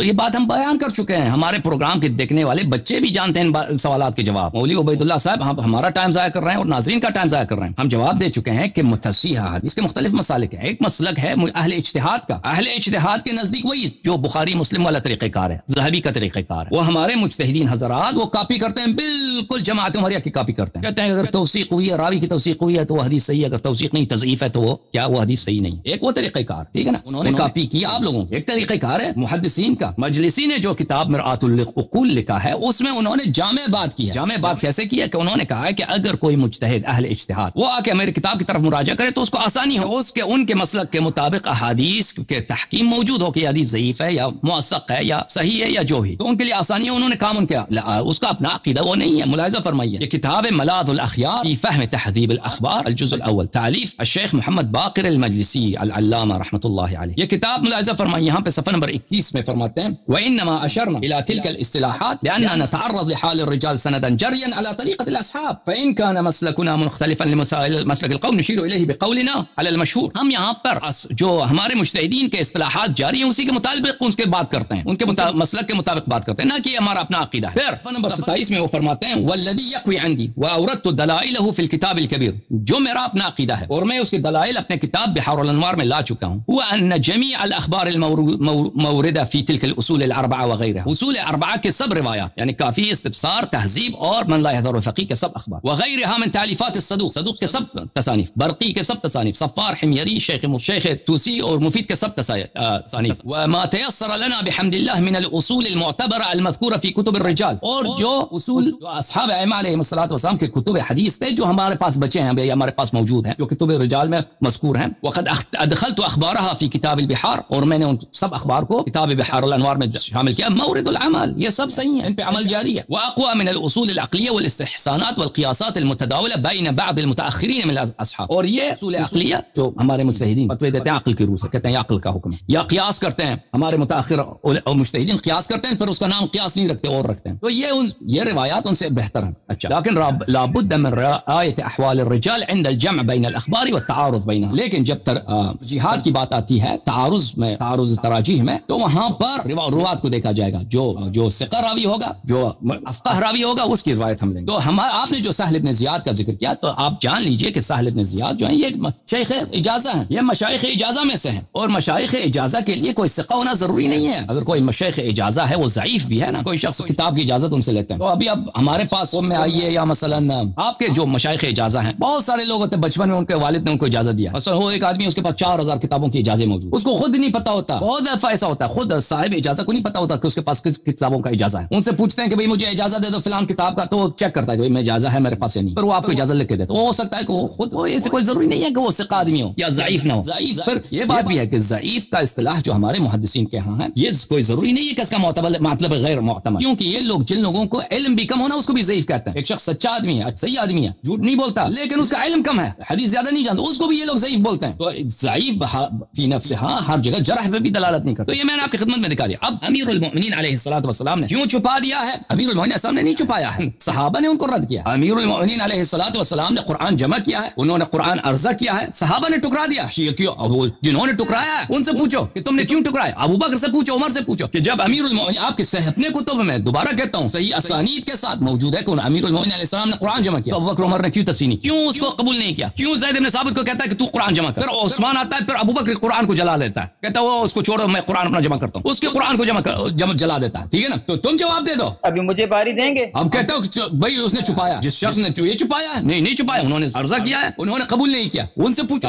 یہ بات ہم بیان کر چکے ہیں, ہمارے پروگرام کے دیکھنے والے بچے بھی جانتے ہیں ان سوالات کے جواب. مولوی عبید اللہ صاحب ہمارا ٹائم ضائع کر رہے ہیں اور ناظرین کا ٹائم ضائع کر رہے ہیں. ہم جواب دے چکے ہیں کہ متصحیح احادیث کے مختلف مسالک ہیں. ایک مسلک ہے اہل اجتہاد کا. اہل اجتہاد کے نزدیک وہی جو بخاری مسلم والا طریقہ کار ہے, ذہبی کا طریقہ کار ہے. وہ ہمارے مجتہدین حضرات وہ کاپی کرتے ہیں, بالکل جماعت عمریہ کی کاپی کرتے ہیں. کہتے ہیں اگر توثیق ہوئی ہے, راوی کی توثیق ہوئی ہے تو وہ حدیث صحیح ہے, اگر توثیق نہیں تضعیف ہے تو وہ کیا وہ حدیث صحیح نہیں. ایک وہ طریقہ کار, ٹھیک ہے نا, انہوں نے کاپی کیا آپ لوگوں. ایک طریقہ کار ہے محدثین کا. مجلسی نے جو کتاب مرآۃ العقول لکھا ہے اس میں انہوں نے جامع بات کی ہے. جامع بات کیسے کی ہے کہ انہوں نے کہا ہے کہ اگر کوئی مجتہد اہل اجتہاد وہ آ کے میری کتاب کی طرف مراجعہ کرے تو اس کو آسانی ہو, اس کے ان کے مسلک کے مطابق احادیث کے تحکیم موجود ہو کہ حدیث ضعیف ہے یا موثق ہے یا صحیح ہے یا جو بھی, تو ان کے لیے آسانی ہے. انہوں نے کام ان کیا اس کا اپنا عقیدہ وہ نہیں ہے. ملاحظہ فرمائیے, یہ کتاب ملاذ الاخیار فی فہم تہذیب الاخبار الجزء الاول تالیف الشیخ محمد باقر المجلسی العلامہ رحمۃ اللہ علیہ. یہ کتاب ملاحظہ فرمائیے یہاں پہ صفحہ نمبر 21 میں فرماتے ہیں وانما اشرنا الى تلك الاصطلاحات لاننا نتعرض لحال الرجال سندا جريا على طريقه الاصحاب فان كان مسلكنا مختلفا لمسلك القوم نشير اليه بقولنا على المشهور. ہم یہاں پر جو ہمارے مجتہدین کے اصطلاحات جاری ہیں اسی کے مطابق ان کے بات کرتے ہیں, ان کے مسلک کے مطابق بات کرتے ہیں, نہ کہ ہمارا اپنا عقیدہ ہے. پھر نمبر 27 میں وہ فرماتے ہیں والذی یقوی عندی واوردت دلائلہ فی الکتاب الکبیر, جو میرا اپنا عقیدہ ہے اور میں اس کے دلائل اپنے کتاب بحار الانوار میں لا چکا ہوں, هو ان جميع الاخبار الموردہ فی تلک الاصول الاربعہ وغیرہ, اصول اربعہ کے سب روایات یعنی کافی, استبصار, تہذیب اور من لا يحضر الفقیہ کے سب اخبار, وغیرہ من تالیفات الصدوق, صدوق کے سب تصانیف, برقی کے سب تصانیف, صفار, حمیری, شیخ توسی اور مفید کے سب تصانیف, وما تيسر لنا بحمد الله من الاصول المعتبرة المذكورة في كتب الرجال, اور جو اصول اصحاب ائمہ علیہم الصلوۃ والسلام کے کتب حدیث تھے جو ہمارے پاس بچے ہیں, ہمارے پاس موجود ہیں, جو کتب الرجال میں مذکور ہیں. وقد ادخلت اخبارها في كتاب البحار, اور میں نے ان سب اخبار کو کتاب بحار الانوار میں شامل کیا. مورد العمل, یہ سب صحیح ہیں, ان پہ عمل جاری ہے. واقوى من الاصول العقلیہ والاستحسانات والقیاسات المتداولة بین بعض المتاخرین من الاصحاب, اور یہ اصول عقلیہ جو ہمارے مجتہدین فتوی دیتے ہیں عقل کی روح سے, کہتے ہیں یہ عقل کا حکم ہے, یا قیاس کرتے ہیں ہمارے متاخر اور مجتہدین قیاس کرتے ہیں, پھر اس کا نام قیاس نہیں رکھتے اور رکھتے ہیں, تو یہ روایات ان سے بہتر ہیں. اچھا لیکن لابد من رعایت احوال الرجال عند الجمع بین الاخبار والتعارض بینها, لیکن جب جہاد کی بات آتی ہے تعارض تراجیح میں, تو وہاں پر روایات کو دیکھا جائے گا, جو ثقہ راوی ہوگا, جو افقہ راوی ہوگا, اس کی روایت ہم لیں گے. تو آپ نے جو سہل بن زیاد کا ذکر کیا, تو آپ جان لیجئے کہ سہل بن زیاد جو ہیں یہ شیخ اجازہ ہیں, یہ مشایخ اجازہ میں سے ہیں, اور مشایخ اجازہ کے لیے کوئی ثقہ ہونا ضروری نہیں ہے. اگر کوئی مشایخ اجازہ ہے وہ ضعیف بھی ہے نا, کوئی شخص کتاب کی اجازت ان سے لیتے ہیں. تو ابھی اب ہمارے پاس میں آئیے, یا مثلا آپ کے جو مشایخ اجازہ ہیں, بہت سارے لوگ ہوتے ہیں بچپن میں ان کے والد نے ان کو اجازت دیا, مثلا وہ ایک آدمی اس کے پاس 4000 کتابوں کی اجازت موجود, اس کو خود نہیں پتا ہوتا. بہت دفعہ ایسا ہوتا ہے خود صاحب اجازت کو نہیں پتا ہوتا کہ اس کے پاس کس کتابوں کا اجازت ہے. ان سے پوچھتے ہیں کہ بھئی مجھے اجازت دے دو فلان کتاب کا, تو وہ چیک کرتا ہے کہ میں اجازت ہے میرے پاس یا نہیں, پھر وہ آپ کو اجازت لکھ کے دیتا. تو ہو سکتا ہے کہ وہ خود ایسے کوئی ضروری نہیں ہے کہ وہ ثقہ آدمی ہو یا ضعیف نہ ہو. ضعیف پھر یہ بات بھی ہے کہ ضعیف کا اصطلاح جو ہمارے محدثین کے ہاں ہے, یہ کوئی ضروری نہیں ہے کہ اس کا مطلب غیر معتمد, کیونکہ یہ لوگ جن لوگوں کو علم بھی کم ہونا اس کو بھی ضعیف کہتے ہیں. ایک شخص سچا آدمی ہے, صحیح آدمی ہے, جھوٹ نہیں بولتا, لیکن اس کا علم کم ہے, حدیث زیادہ نہیں جانتا, اس کو بھی یہ لوگ ضعیف بولتے ہیں. تو ضعیف فی نفسہ ہر جگہ جرح پہ بھی دلالت نہیں کرتا. تو یہ میں نے آپ کی خدمت میں دکھا دیا. اب امیر المؤمنین علیہ الصلوۃ والسلام نے کیوں چھپا دیا ہے؟ امیر المؤمنین السلام نے نہیں چھپایا ہے, صحابہ نے ان کو رد کیا. امیر المؤمنین علیہ الصلوۃ والسلام نے قرآن جمع کیا ہے, انہوں نے قرآن عرضہ کیا ہے, صحابہ نے ٹکرا دیا. جنہوں نے ٹکرایا ہے ان سے پوچھو کہ تم نے کیوں ٹکرایا, ابو بکر سے پوچھو, عمر سے پوچھو کہ जब अमीरुल मोमिनीन आपके अपने कुतुब में, दोबारा कहता हूँ, सही असानीद के साथ मौजूद है कि अमीरुल मोमिनीन अलैहिस्सलाम ने कुरान जमा किया, तो अबू बकर उमर ने क्यों तस्लीम नहीं, क्यों उसको कबूल नहीं किया, क्यों ज़ैद इब्न साबित को कहता है कि तू कुरान जमा कर, फिर उस्मान आता है, फिर अबू बकर कुरान को जला देता है, कहता है वो उसको छोड़ो, मैं कुरान अपना जमा करता हूँ, उसके कुरान को जला देता है। ठीक है ना, तो तुम जवाब दे दो। अभी मुझे बारी देंगे? अब कहता हूँ भाई उसने छुपाया, जिस शख्स ने ये छुपाया है, नहीं छुपाया, उन्होंने अर्जा किया है, उन्होंने कबूल नहीं किया, उनसे पूछ,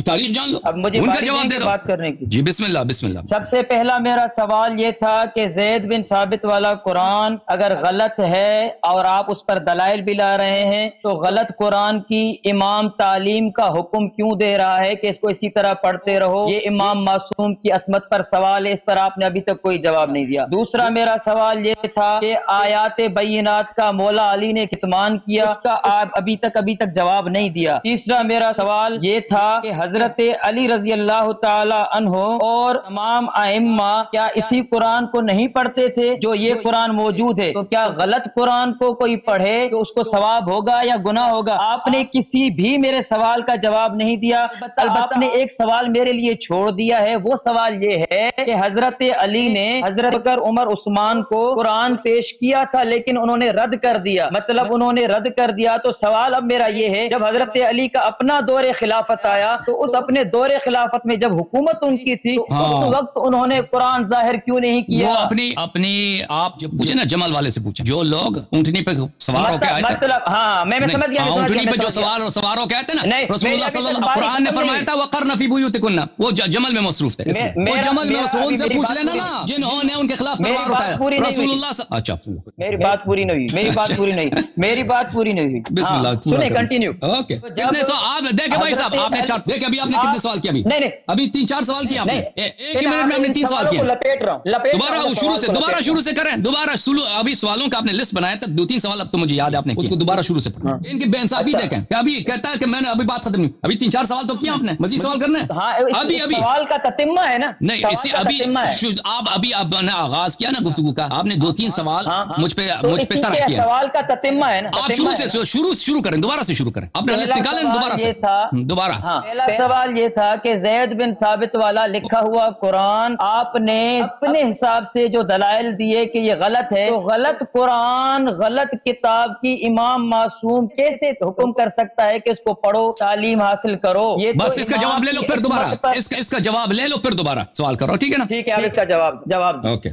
तारीख जान लो, अब मुझे उनका जवाब दे दो बात करने की। जी बिस्मिल्लाह बिस्मिल्लाह। सबसे पहला मेरा सवाल ये था कि ज़ैद बिन साबित वाला कुरान अगर गलत है और आप उस पर दलाइल भी ला रहे हैं, तो गलत कुरान की इमाम तालीम का हुक्म क्यों दे रहा है कि इसको इसी तरह पढ़ते रहो? ये इमाम मासूम की असमत पर सवाल है, इस पर आपने अभी तक कोई जवाब नहीं दिया। दूसरा मेरा सवाल ये था कि आयात बय्यिनात का मौला अली ने कितमान किया, उसका आप अभी तक जवाब नहीं दिया। तीसरा मेरा सवाल ये था कि हजरत अली रजी अल्लाह ताला अन्हो और तमाम आइम्मा क्या इसी कुरान को नहीं पढ़ते थे जो ये कुरान मौजूद है? तो क्या गलत कुरान को कोई पढ़े तो उसको सवाब होगा या गुनाह होगा? आपने किसी भी मेरे सवाल का जवाब नहीं दिया। आपने एक सवाल मेरे लिए छोड़ दिया है, वो सवाल ये है कि हजरत अली ने हजरत बकर उमर उस्मान को कुरान पेश किया था लेकिन उन्होंने रद्द कर दिया, मतलब उन्होंने रद्द कर दिया। तो सवाल अब मेरा ये है, जब हजरत अली का अपना दौरे खिलाफत आया तो उस अपने दौरे खिलाफत में जब हुकूमत उनकी थी तो उस वक्त उन्होंने कुरान जाहिर क्यों नहीं किया? वो अपनी आप जब पूछे ना, जमाल वाले से पूछे, जो लोग ऊँटनी पे सवार होकर आए थे, मतलब हाँ मैं समझ गया, ऊँटनी पे जो सवार होकर आए थे ना, रसूलुल्लाह सल्लल्लाहु अलैहि वसल्लम, कुरान ने फरमाया था वक़रना फी बुयूतिकुन्ना, वो जमल में मसरूफ थे, वो जमल में मसरूफ से पूछ लेना ना जिन्होंने उनके खिलाफ तलवार उठाया रसूलुल्लाह। अच्छा मेरी बात पूरी नहीं हुई, मेरी बात पूरी नहीं, मेरी बात पूरी नहीं हुई। बिस्मिल्लाह, सुने, कंटिन्यू। ओके, कितने सवाल आप देखे भाई साहब, आपने चार देखे, अभी आपने कितने सवाल किया? अभी 3-4 सवाल किया आपने, एक ही मिनट में आपने 3 सवाल किया। लपेट रहा हूं, दोबारा शुरू से करें, दोबारा अभी सवालों का आपने लिस्ट बनाया था, 2-3 सवाल अब तो मुझे याद है आपने, उसको दोबारा शुरू से पढ़ना। इनकी बेइंसाफी देखें, अभी कहता है कि मैंने अभी बात खत्म नहीं, अभी 3-4 सवाल तो किया आपने, मजीद सवाल करना है? अभी सवाल का ततिम्मा है ना, नहीं इसी अभी आपने आगाज किया ना गुफ्तगू का, आपने 2-3 सवाल मुझ पे तरह किया, सवाल का ततिम्मा है ना। आप शुरू करें, दोबारा से शुरू करें, अपना लिस्ट निकालें दोबारा से, दोबारा। पहला सवाल ये था कि ज़ैद बिन साबित वाला लिखा हुआ कुरान आपने अपने हिसाब से जो दलाइल दिए कि ये गलत है, तो गलत कुरान, गलत किताब की इमाम मासूम कैसे हुक्म कर सकता है कि इसको पढ़ो, तालीम हासिल करो? ये बस इसका जवाब ले लो, फिर दोबारा इसका जवाब ले लो, फिर दोबारा सवाल करो, ठीक है ना? ठीक है, अब इसका जवाब ओके।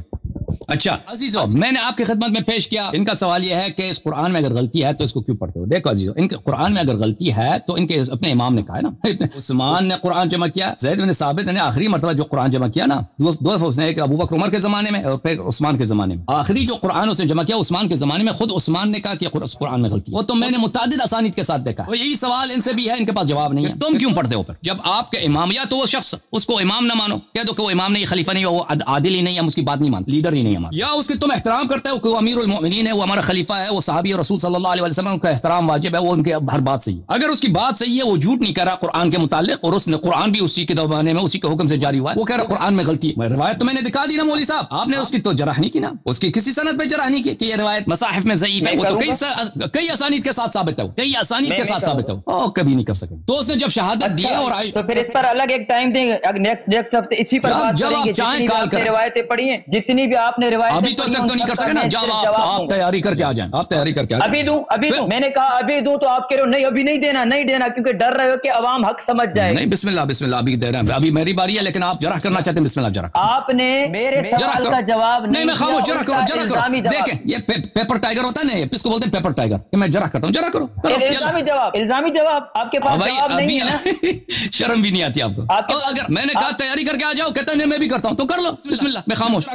अच्छा अजीजों, मैंने आपकी खिदमत में पेश किया, इनका सवाल यह है कि इस कुरान में अगर गलती है तो इसको क्यों पढ़ते हो? देखो अजीजों, इनके कुरान में अगर गलती है तो इनके अपने इमाम ने कहा है ना, उस्मान ने कुरान जमा किया, ज़ैद बिन साबित ने आखिरी मरतबा जो कुरान जमा किया ना, दो दफा उसने, एक अबू बकर उमर के जमाने में और फिर उस्मान के जमाने में, आखिरी जो कुरान उसने जमा किया उस्मान के जमाने में, खुद उस्मान ने कहा कि कुरान में गलती है, वो तो मैंने मुतादिद असानीद के साथ देखा। यही सवाल इनसे भी है, इनके पास जवाब नहीं है, तुम क्यों पढ़ते हो? जब आपके इमाम, या तो वो शख्स उसको इमाम ना मानो, कह दो कि वो इमाम नहीं, खलीफा नहीं, वो आदिल ही नहीं, हम उसकी बात नहीं मानते, लीडर ही नहीं हमारा, या उसके तुम एहतराम करते हो कि वो अमीरुल मोमिनीन है, वो हमारा खलीफा है, वो सहाबी और रसूल सल्लल्लाहु अलैहि वसल्लम का एहतराम वाजिब है, वो उनके हर बात सही है। अगर उसकी बात सही है, वो झूठ नहीं कर रहा कुरान के मुतालिक, और उसने कुरान भी उसी के दबाने में उसी के हुक्म से जारी हुआ है, वो कह रहा कुरान में गलती है, रिवायत तो मैंने दिखा दी ना मौलवी साहब, आपने उसकी तो जरह नहीं की ना, उसकी किसी सनद पे जरह नहीं की कि ये रिवायत मसाहिफ में ज़ईफ है, वो तो कई आसानीत के साथ साबित है, कई आसानीत के साथ साबित है, कभी नहीं कर सके। तो उसने जब शहादत दी और आई, तो फिर इस पर अलग एक टाइम देंगे, नेक्स्ट हफ्ते इसी पर बात करेंगे, चाहे काल कर रिवायतें पढ़ी हैं, जितनी भी आपने रिवायतें अभी तो तक तो नहीं कर सके ना, जब आप तैयारी करके आ जाएं, आप तैयारी करके आ जाएं। अभी दूं, मैंने कहा अभी दूं, तो आप कह रहे हो नहीं अभी नहीं देना क्योंकि डर रहे हो कि अवाम हक समझ जाए। नहीं, बिस्मिल्लाह अभी दे रहे हैं, अभी मेरी बारी है, लेकिन आप जरा करना चाहते हैं, बिस्मिल्लाह जरा। आपने मेरे सवाल का जवाब नहीं, मैं खामोश, जरा करो। देखें ये पेपर टाइगर होता है ना, इसको बोलते हैं पेपर टाइगर, मैं जरा करता हूँ, जरा करो। इल्जामी जवाब आपके पास जवाब नहीं है ना? शर्म भी नहीं आती आपको? अगर मैंने कहा तैयारी करके आ जाओ, कहता है मैं भी करता हूँ, तो कर लो, बिस्मिल्लाह, मैं खामोश।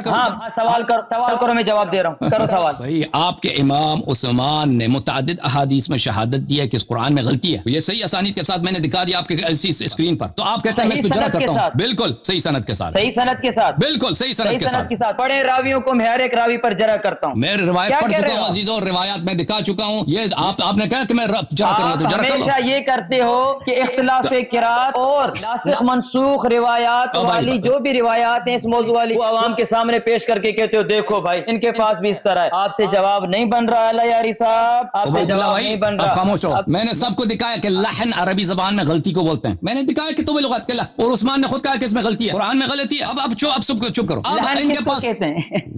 सवाल करो, मैं जवाब दे रहा हूँ, करो सवाल। भाई आपके इमाम उस्मान ने मुतादिद अहादीस में शहादत दी है कि इस कुरान में गलती है, ये सही असानीद के साथ मैंने दिखा दिया आपके इसी स्क्रीन पर, तो आप कहते हैं मैं इसको जरा करता हूँ, बिल्कुल सही सनद के साथ, बिल्कुल सही सनद के साथ। पढ़े रावियों को मैं हर एक रावी पर जरा करता हूँ, मैं रिवायत पढ़ चुका हूँ अजीजों, रिवायत में दिखा चुका हूँ, ये आपने कहा कि मैं जरा करूंगा, तो जरा हमेशा ये करते हो कि इख्तिलाफ किरात और नासिख मनसूख रिवायात वाली जो भी रिवायात हैं इस मौजू वाली, वो आवाम के सामने पेश करके کہتے ہو دیکھو بھائی ان کے پاس بھی اس طرح ہے. آپ سے جواب نہیں بن رہا اللہ یاری صاحب, آپ سے جواب نہیں بن رہا. خاموش رہو. میں نے سب کو دکھایا کہ لحن عربی زبان میں غلطی کو بولتے ہیں. میں نے دکھایا کہ تو لغت کے اور عثمان نے خود کہا کہ اس میں غلطی ہے, قرآن میں غلطی ہے. اب سب چپ کرو. اب ان کے پاس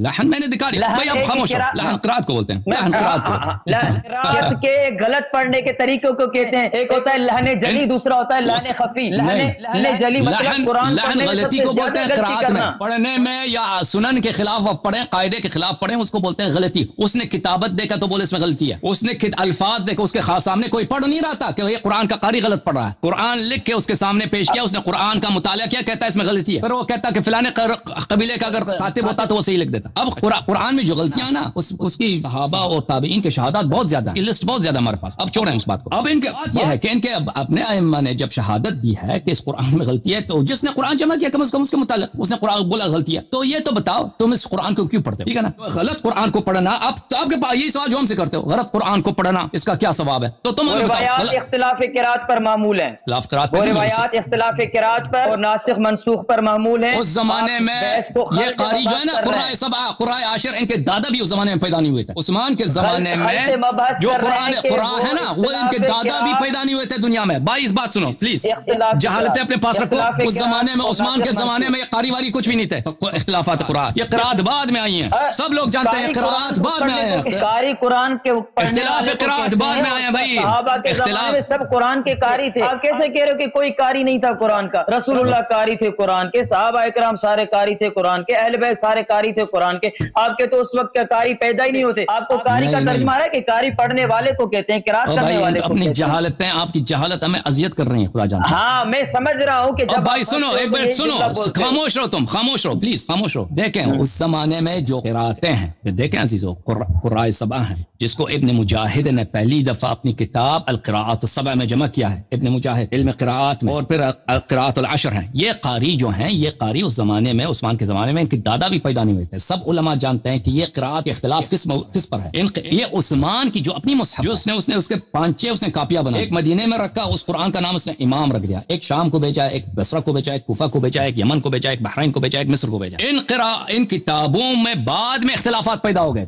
لحن میں نے دکھا دیا بھائی. اب خاموش رہو. لحن قرات کو بولتے ہیں. لحن قرات کو کے غلط پڑھنے کے طریقوں کو کہتے ہیں. ایک ہوتا ہے لحن جلی, دوسرا ہوتا ہے لحن خفی. لحن جلی مطلب قرآن لحن غلطی کو بولتے ہیں قرات میں پڑھنے میں یا سنن کے خلاف پڑھیں, قاعدے کے خلاف پڑھیں, اس کو بولتے ہیں غلطی. اس نے کتابت دیکھا تو بولے اس میں غلطی ہے. اس نے الفاظ دیکھا, اس کے سامنے کوئی پڑھ نہیں رہا تھا کہ یہ قرآن کا قاری غلط پڑھ رہا ہے. قرآن لکھ کے اس کے سامنے پیش کیا, اس نے قرآن کا مطالعہ کیا, کہتا ہے اس میں غلطی ہے. پھر وہ کہتا کہ فلاں قبیلے کا اگر خاطب ہوتا تو وہ صحیح لکھ دیتا. اب قرآن میں جو غلطیاں نا اس کی صحابہ اور تابعین کے شہادات بہت زیادہ, کی لسٹ بہت زیادہ ہمارے پاس. اب چھوڑیں اس بات کو. اب ان کے بات یہ ہے کہ ان کے اپنے ائمہ نے جب شہادت دی ہے کہ اس قرآن میں غلطی ہے, تو جس نے قرآن جمع کیا کم از کم اس کے متعلق اس نے قرآن بولا غلطی ہے, تو یہ تو بتاؤ تم اس قرآن کو کیوں پڑھتے ہو؟ ٹھیک ہے نا. غلط قرآن کو پڑھنا, اب آپ کے پاس یہی سوال جو ہم سے کرتے ہو, غلط قرآن کو پڑھنا اس کا کیا ثواب ہے؟ تو تم روایات اختلاف قرات پر معمول ہیں. روایات اختلاف قرات پر اور ناسخ منسوخ پر معمول ہیں. اس زمانے میں یہ قاری جو ہے نا قرآن سبع قرآن عاشر, ان کے دادا بھی اس زمانے میں پیدا نہیں ہوئے تھے. عثمان کے زمانے میں جو قرآن ہے نا وہ ان کے دادا بھی پیدا نہیں ہوئے تھے دنیا میں. بھائی اس بات سنو پلیز, جہالتیں اپنے پاس رکھو. اس زمانے میں عثمان کے زمانے میں یہ قاری واری کچھ بھی نہیں تھے. اختلافات قرآن, یہ قرات بعد میں آئی ہیں, سب لوگ جانتے ہیں قرات بعد میں آئے ہیں. قاری قرآن کے اختلاف قرات بعد میں آئے ہیں بھائی. اختلاف سب قرآن کے قاری تھے. آپ کیسے کہہ رہے ہو کہ کوئی قاری نہیں تھا قرآن کا؟ رسول اللہ قاری تھے قرآن کے, صحابہ اکرام سارے قاری تھے قرآن کے, اہل بیت سارے قاری تھے قرآن کے. آپ کے تو اس وقت قاری پیدا ہی نہیں ہوتے. آپ کو قاری کا ترجمہ ہے کہ قاری پڑھنے والے کو کہتے ہیں, قرات کرنے والے کو. اپنی جہالتیں, آپ کی جہالت ہمیں اذیت کر رہی ہیں, خدا جانتا ہے. ہاں میں سمجھ رہا ہوں کہ جب بھائی سنو ایک منٹ سنو, خاموش رہو, تم خاموش رہو پلیز, خاموش رہو. دیکھیں اس زمانے میں جو قراتیں ہیں, دیکھیں عزیزو, قراء سبع ہیں جس کو ابن مجاہد نے پہلی دفعہ اپنی کتاب القراءات السبع میں جمع کیا ہے. ابن مجاہد علم قراءات میں, اور پھر القراءات العشر ہیں. یہ قاری جو ہیں, یہ قاری اس زمانے میں عثمان کے زمانے میں ان کے دادا بھی پیدا نہیں ہوئے تھے. سب علماء جانتے ہیں کہ یہ قراءات کے اختلاف کس پر ہے. یہ عثمان کی جو اپنی مصحف جو اس نے اس کے 5-6 اس نے کاپیاں بنا, ایک مدینے میں رکھا, اس قرآن کا نام اس نے امام رکھ دیا, ایک شام کو بھیجا, ایک بصرہ کو بھیجا, ایک کوفہ کو بھیجا, ایک یمن کو بھیجا, ایک بحرین کو بھیجا, ایک مصر کو بھیجا. ان کتابوں میں بعد میں اختلافات پیدا ہو گئے.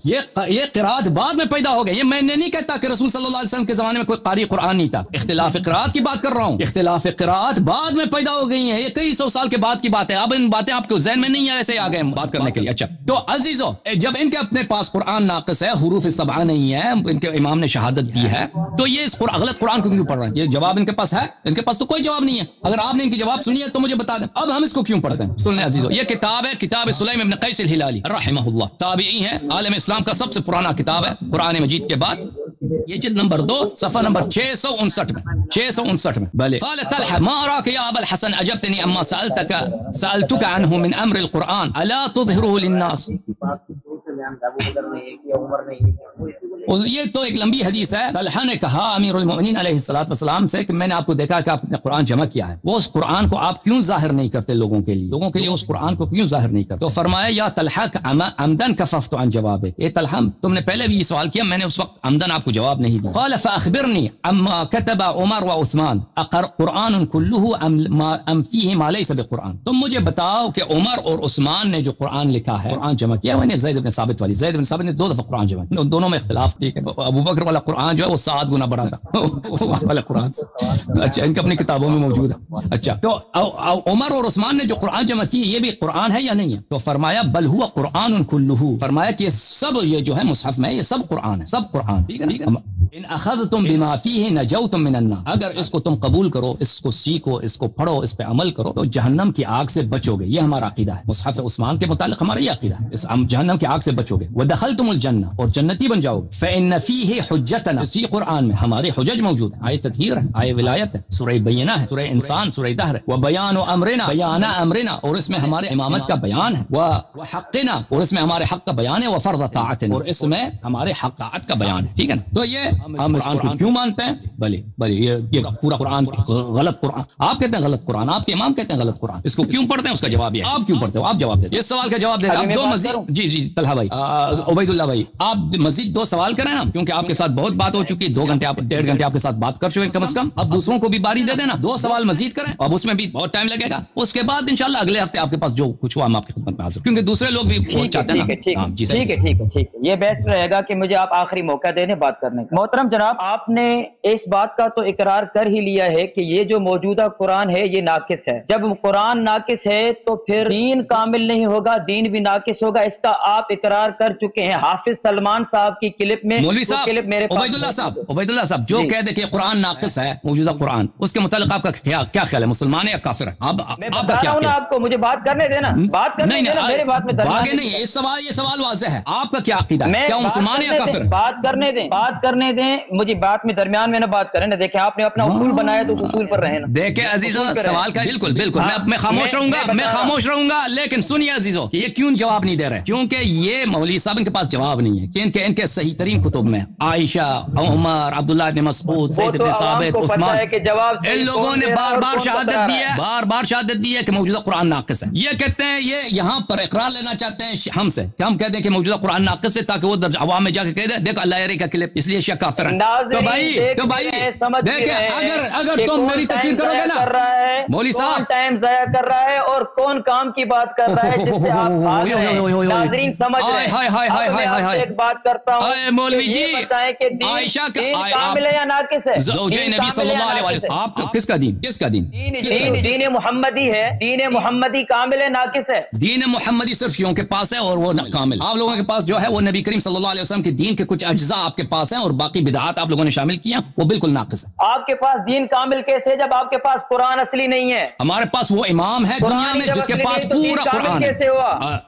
یہ قرات بعد میں پیدا ہو گئے. یہ میں نے نہیں کہتا کہ رسول صلی اللہ علیہ وسلم کے زمانے میں کوئی قاری قرآن نہیں تھا. اختلاف قرات کی بات کر رہا ہوں. اختلاف قرات بعد میں پیدا ہو گئی ہیں, یہ کئی سو سال کے بعد کی بات ہے. اب ان باتیں آپ کو ذہن میں نہیں ہے, ایسے آ گئے بات کرنے کے لیے. اچھا تو عزیزو, جب ان کے اپنے پاس قرآن ناقص ہے, حروف سبعہ نہیں ہے, ان کے امام نے شہادت دی ہے, تو یہ اس غلط قرآن کو کیوں پڑھ رہے ہیں؟ یہ جواب ان کے پاس ہے؟ ان کے پاس تو کوئی جواب نہیں ہے. اگر آپ نے ان کی جواب سنی ہے تو مجھے بتا دیں. اب ہم اس کو کیوں پڑھتے ہیں؟ سن لیں عزیزو, یہ کتاب ہے کتاب سلیم ابن قیس الہلالی رحمہ اللہ, تابعی ہیں, عالم اسلام کا سب سے پرانا کتاب ہے قرآن مجید کے بعد. یہ جلد نمبر 2 صفحہ نمبر 659 میں 659 میں. بلے قال طلحہ ما اراك يا ابا الحسن اجبتني اما سألتك عنه من امر القرآن الا تظهره للناس. یہ تو ایک لمبی حدیث ہے. طلحہ نے کہا امیر المؤمنین علیہ الصلوۃ والسلام سے کہ میں نے آپ کو دیکھا کہ آپ نے قرآن جمع کیا ہے, وہ اس قرآن کو آپ کیوں ظاہر نہیں کرتے لوگوں کے لیے اس قرآن کو کیوں ظاہر نہیں کرتے؟ تو فرمایا یا طلحہ عمدن کففت عن جوابک, اے طلحہ تم نے پہلے بھی یہ سوال کیا, میں نے اس وقت عمدن آپ کو جواب نہیں دیا. قال فاخبرنی اما كتب عمر وعثمان قرآن كله ام فيه ما ليس بقرآن. تم مجھے بتاؤ کہ عمر اور عثمان نے جو قرآن لکھا ہے, قرآن جمع کیا, میں نے زید بن ثابت نے 2 دفعہ قرآن جمع کیا, دونوں میں اختلاف. ٹھیک ہے, ابو بکر والا قرآن جو ہے وہ 7 گنا بڑا تھا عثمان والے قرآن سے. اچھا ان کی اپنی کتابوں میں موجود ہے. اچھا تو عمر اور عثمان نے جو قرآن جمع کی یہ بھی قرآن ہے یا نہیں ہے؟ تو فرمایا بل ہوا قرآن کلہ, فرمایا کہ یہ جو ہے مصحف میں یہ سب قرآن ہے, سب قرآن. ٹھیک ہے, ان اخذتم بما فیہ نجوتم من النار, اگر اس کو تم قبول کرو, اس کو سیکھو, اس کو پڑھو, اس پہ عمل کرو تو جہنم کی آگ سے بچو گے. یہ ہمارا عقیدہ ہے. مصحف عثمان کے متعلق ہمارا یہ عقیدہ ہے, اس جہنم کی آگ سے بچو گے. ودخلتم الجنہ, اور جنتی بن جاؤ گے. فإن فیہ حجتنا, اسی قرآن میں ہمارے حجج موجود ہیں. آیہ تطہیر ہے, آیہ ولایت ہے, سورہ بینہ ہے, سورہ انسان, سورہ دہر ہے. وبیان امرنا, بیان امرنا, اور اس میں ہمارے امامت کا بیان ہے. وحقنا, اور اس میں ہمارے حق کا بیان ہے. وفرض طاعتنا, اور اس میں ہمارے حق طاعت کا بیان ہے. ٹھیک ہے نا. تو یہ ہم اس قرآن کو کیوں مانتے ہیں؟ بھلے یہ پورا قرآن غلط قرآن، آپ کہتے ہیں غلط قرآن، آپ کے امام کہتے ہیں غلط قرآن، اس کو کیوں پڑھتے ہیں؟ اس کا جواب یہ آپ کیوں پڑھتے ہو؟ آپ جواب دیں، اس سوال کا جواب دیں۔ آپ دو مزید، جی طلحہ بھائی، عبید اللہ بھائی، آپ مزید دو سوال کریں نا، کیونکہ آپ کے ساتھ بہت بات ہو چکی، 2 گھنٹے، آپ 1.5 گھنٹے آپ کے ساتھ بات کر چکے کم از کم، اب دوسروں کو بھی باری دے دینا، 2 سوال مزید کریں، اب اس میں بھی بہت ٹائم لگے گا، اس کے بعد انشاءاللہ اگلے ہفتے آپ کے پاس جو کچھ ہوا ہم آپ کی خدمت میں حاضر، کیونکہ دوسرے لوگ بھی چاہتے ہیں نا۔ ٹھیک ہے، یہ بیسٹ رہے گا کہ مجھے آپ آخری موقع دے دیں بات کرنے کا۔ محترم جناب، آپ نے اس بات کا تو اقرار کر ہی لیا ہے کہ یہ جو موجودہ قرآن ہے یہ ناقص ہے۔ جب قرآن ناقص ہے تو پھر دین کامل نہیں ہوگا، دین بھی ناقص ہوگا، اس کا آپ اقرار کر چکے ہیں۔ حافظ سلمان صاحب کی کلپ میں، مولوی صاحب عبید اللہ صاحب جو کہہ دے کہ قرآن ناقص ہے، موجودہ قرآن، اس کے متعلق آپ کا کیا خیال ہے؟ مسلمان ہے یا کافر ہے؟ آپ کا کیا خیال ہے؟ آپ کو مجھے بات کرنے دینا، بات کرنے دینا، میرے بات میں آگے نہیں ہے یہ سوال واضح ہے، آپ کا کیا عقیدہ ہے؟ کیا مسلمان ہے یا کافر ہے؟ بات کرنے دیں، مجھے بات میں درمیان میں نہ بات کریں نا۔ دیکھیں آپ نے اپنا اصول بنایا تو اصول پر رہے نا۔ دیکھیں عزیزوں، سوال کا بالکل میں خاموش رہوں گا، لیکن سنیے عزیزوں، یہ کیوں جواب نہیں دے رہے؟ کیونکہ یہ مولوی صاحب کے پاس جواب نہیں ہے کہ ان کے صحیح ترین کتب میں عائشہ، عمر، عبداللہ بن مسعود، زید بن ثابت، عثمان، ان لوگوں نے بار شہادت دی ہے کہ موجودہ قرآن ناقص ہے۔ یہ کہتے ہیں، یہ یہاں پر اقرار لینا چاہتے ہیں ہم سے کہ ہم کہتے ہیں کہ موجودہ قرآن ناقص ہے، تاکہ وہ عوام میں جا کے کہہ دے دیکھو اللہ کا کلپ، اس لیے شیعہ کافر ہیں۔ تو بھائی دیکھیں، اگر تم میری تکفیر کرو گے نا مولوی صاحب، ٹائم ضائع کر رہا ہے اور کون کام کی بات کر رہا ہے جس سے آپ ناظرین سمجھ رہے ہیں۔ ایک بات کرتا ہوں، مولوی جی، بتائیں کہ عائشہ دین کامل ہے یا ناقص ہے؟ زوجہ نبی صلی اللہ علیہ وسلم، آپ کس کا دین؟ دین محمدی ہے، دین محمدی کامل ہے ناقص ہے؟ دین محمدی صرف شیعوں کے پاس ہے اور وہ کامل۔ آپ لوگوں کے پاس جو ہے وہ نبی کریم صلی اللہ علیہ وسلم کے دین کے کچھ اجزاء آپ کے پاس ہیں اور باقی بدعات آپ لوگوں نے شامل کیا، وہ بالکل ناقص ہے۔ آپ کے پاس دین کامل کیسے جب آپ کے پاس قرآن اصلی نہیں ہے؟ ہمارے پاس وہ امام ہے دنیا میں جس کے پاس پورا قرآن ہے۔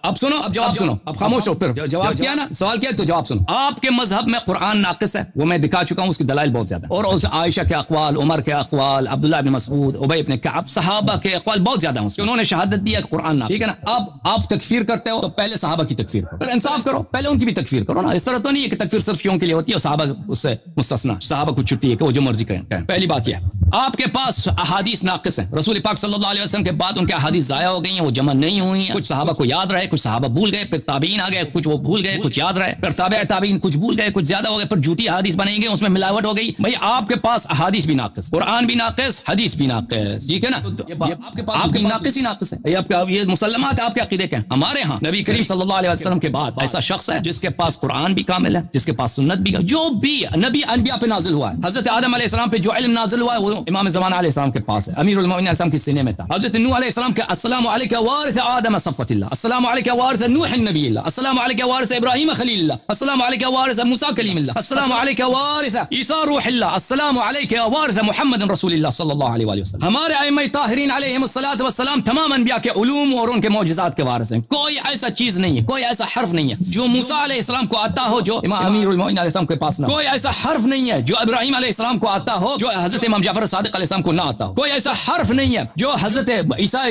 اب سنو، اب جواب سنو، اب خاموش ہو، پھر جواب کیا نا، سوال کیا تو جواب سنو۔ آپ کے مذہب میں قرآن ناقص ہے، وہ میں دکھا چکا ہوں، اس کی دلائل بہت زیادہ، اور اس عائشہ کے اقوال، عمر کے اقوال، عبداللہ بن مسعود، ابی بن کعب، صحابہ کے اقوال بہت زیادہ ہیں، انہوں نے شہادت دی ہے کہ قرآن ناقص، ٹھیک ہے نا۔ اب آپ تکفیر کرتے ہو تو پہلے صحابہ کی تکفیر کرو، انصاف کرو، پہلے ان کی بھی تکفیر کرو نا۔ اس طرح تو نہیں ہے کہ تکفیر صرف شیعوں کے لیے ہوتی ہے اور صحابہ اس سے مستثنا، صحابہ کو چھٹی ہے کہ وہ جو مرضی کریں۔ پہلی بات یہ ہے، آپ کے پاس احادیث ناقص ہیں، رسول پاک صلی اللہ علیہ وسلم کے بعد ان کے احادیث ضائع ہو گئی ہیں، وہ جمع نہیں ہوئی ہیں، کچھ صحابہ کو یاد رہے، کچھ صحابہ بھول گئے، پھر تابعین آ گئے، کچھ وہ بھول گئے، کچھ یاد رہے، پھر تابع تابعین کچھ بھول گئے، کچھ زیادہ ہو گئے، پھر جھوٹی احادیث بنیں گے، اس میں ملاوٹ ہو گئی۔ بھائی آپ کے پاس احادیث بھی ناقص، قرآن بھی ناقص، حدیث بھی ناقص، ٹھیک ہے نا، آپ کے ناقص ہی ناقص ہے، یہ مسلمات آپ کے عقیدے کے ہیں۔ ہمارے ہاں نبی کریم صلی اللہ علیہ وسلم کے بعد ایسا شخص ہے جس کے پاس قرآن بھی کامل ہے، جس کے پاس سنت بھی، جو بھی نبی انبیاء پہ نازل ہوا ہے، حضرت آدم علیہ السلام پہ جو علم نازل ہوا ہے وہ امام زمانہ علیہ السلام کے پاس ہے، امیر المومنین علیہ السلام کے سینے میں تھا۔ حضرت نوح علیہ السلام کے السلام علیک وارث آدم صفوۃ اللہ، السلام علیک وارث نوح نبی اللہ، السلام علیک وارث ابراہیم خلیل اللہ، السلام علیک وارث موسیٰ کلیم اللہ، السلام علیک وارث عیسیٰ روح اللہ، السلام علیک وارث محمد رسول اللہ صلی اللہ علیہ وآلہ وسلم۔ ہمارے ائمہ طاہرین علیہم الصلوۃ والسلام تمام انبیاء کے علوم اور ان کے معجزات کے وارث ہیں۔ کوئی ایسا چیز نہیں ہے، کوئی ایسا حرف نہیں ہے جو موسیٰ علیہ السلام کو آتا ہو جو امام امیر المومنین علیہ السلام کے پاس نہ ہو، کوئی ایسا حرف نہیں ہے جو ابراہیم علیہ السلام کو آتا ہو جو حضرت امام جعفر صادق علیہ السلام کو نہ آتا ہو، کوئی ایسا حرف نہیں ہے جو حضرت عیسیٰ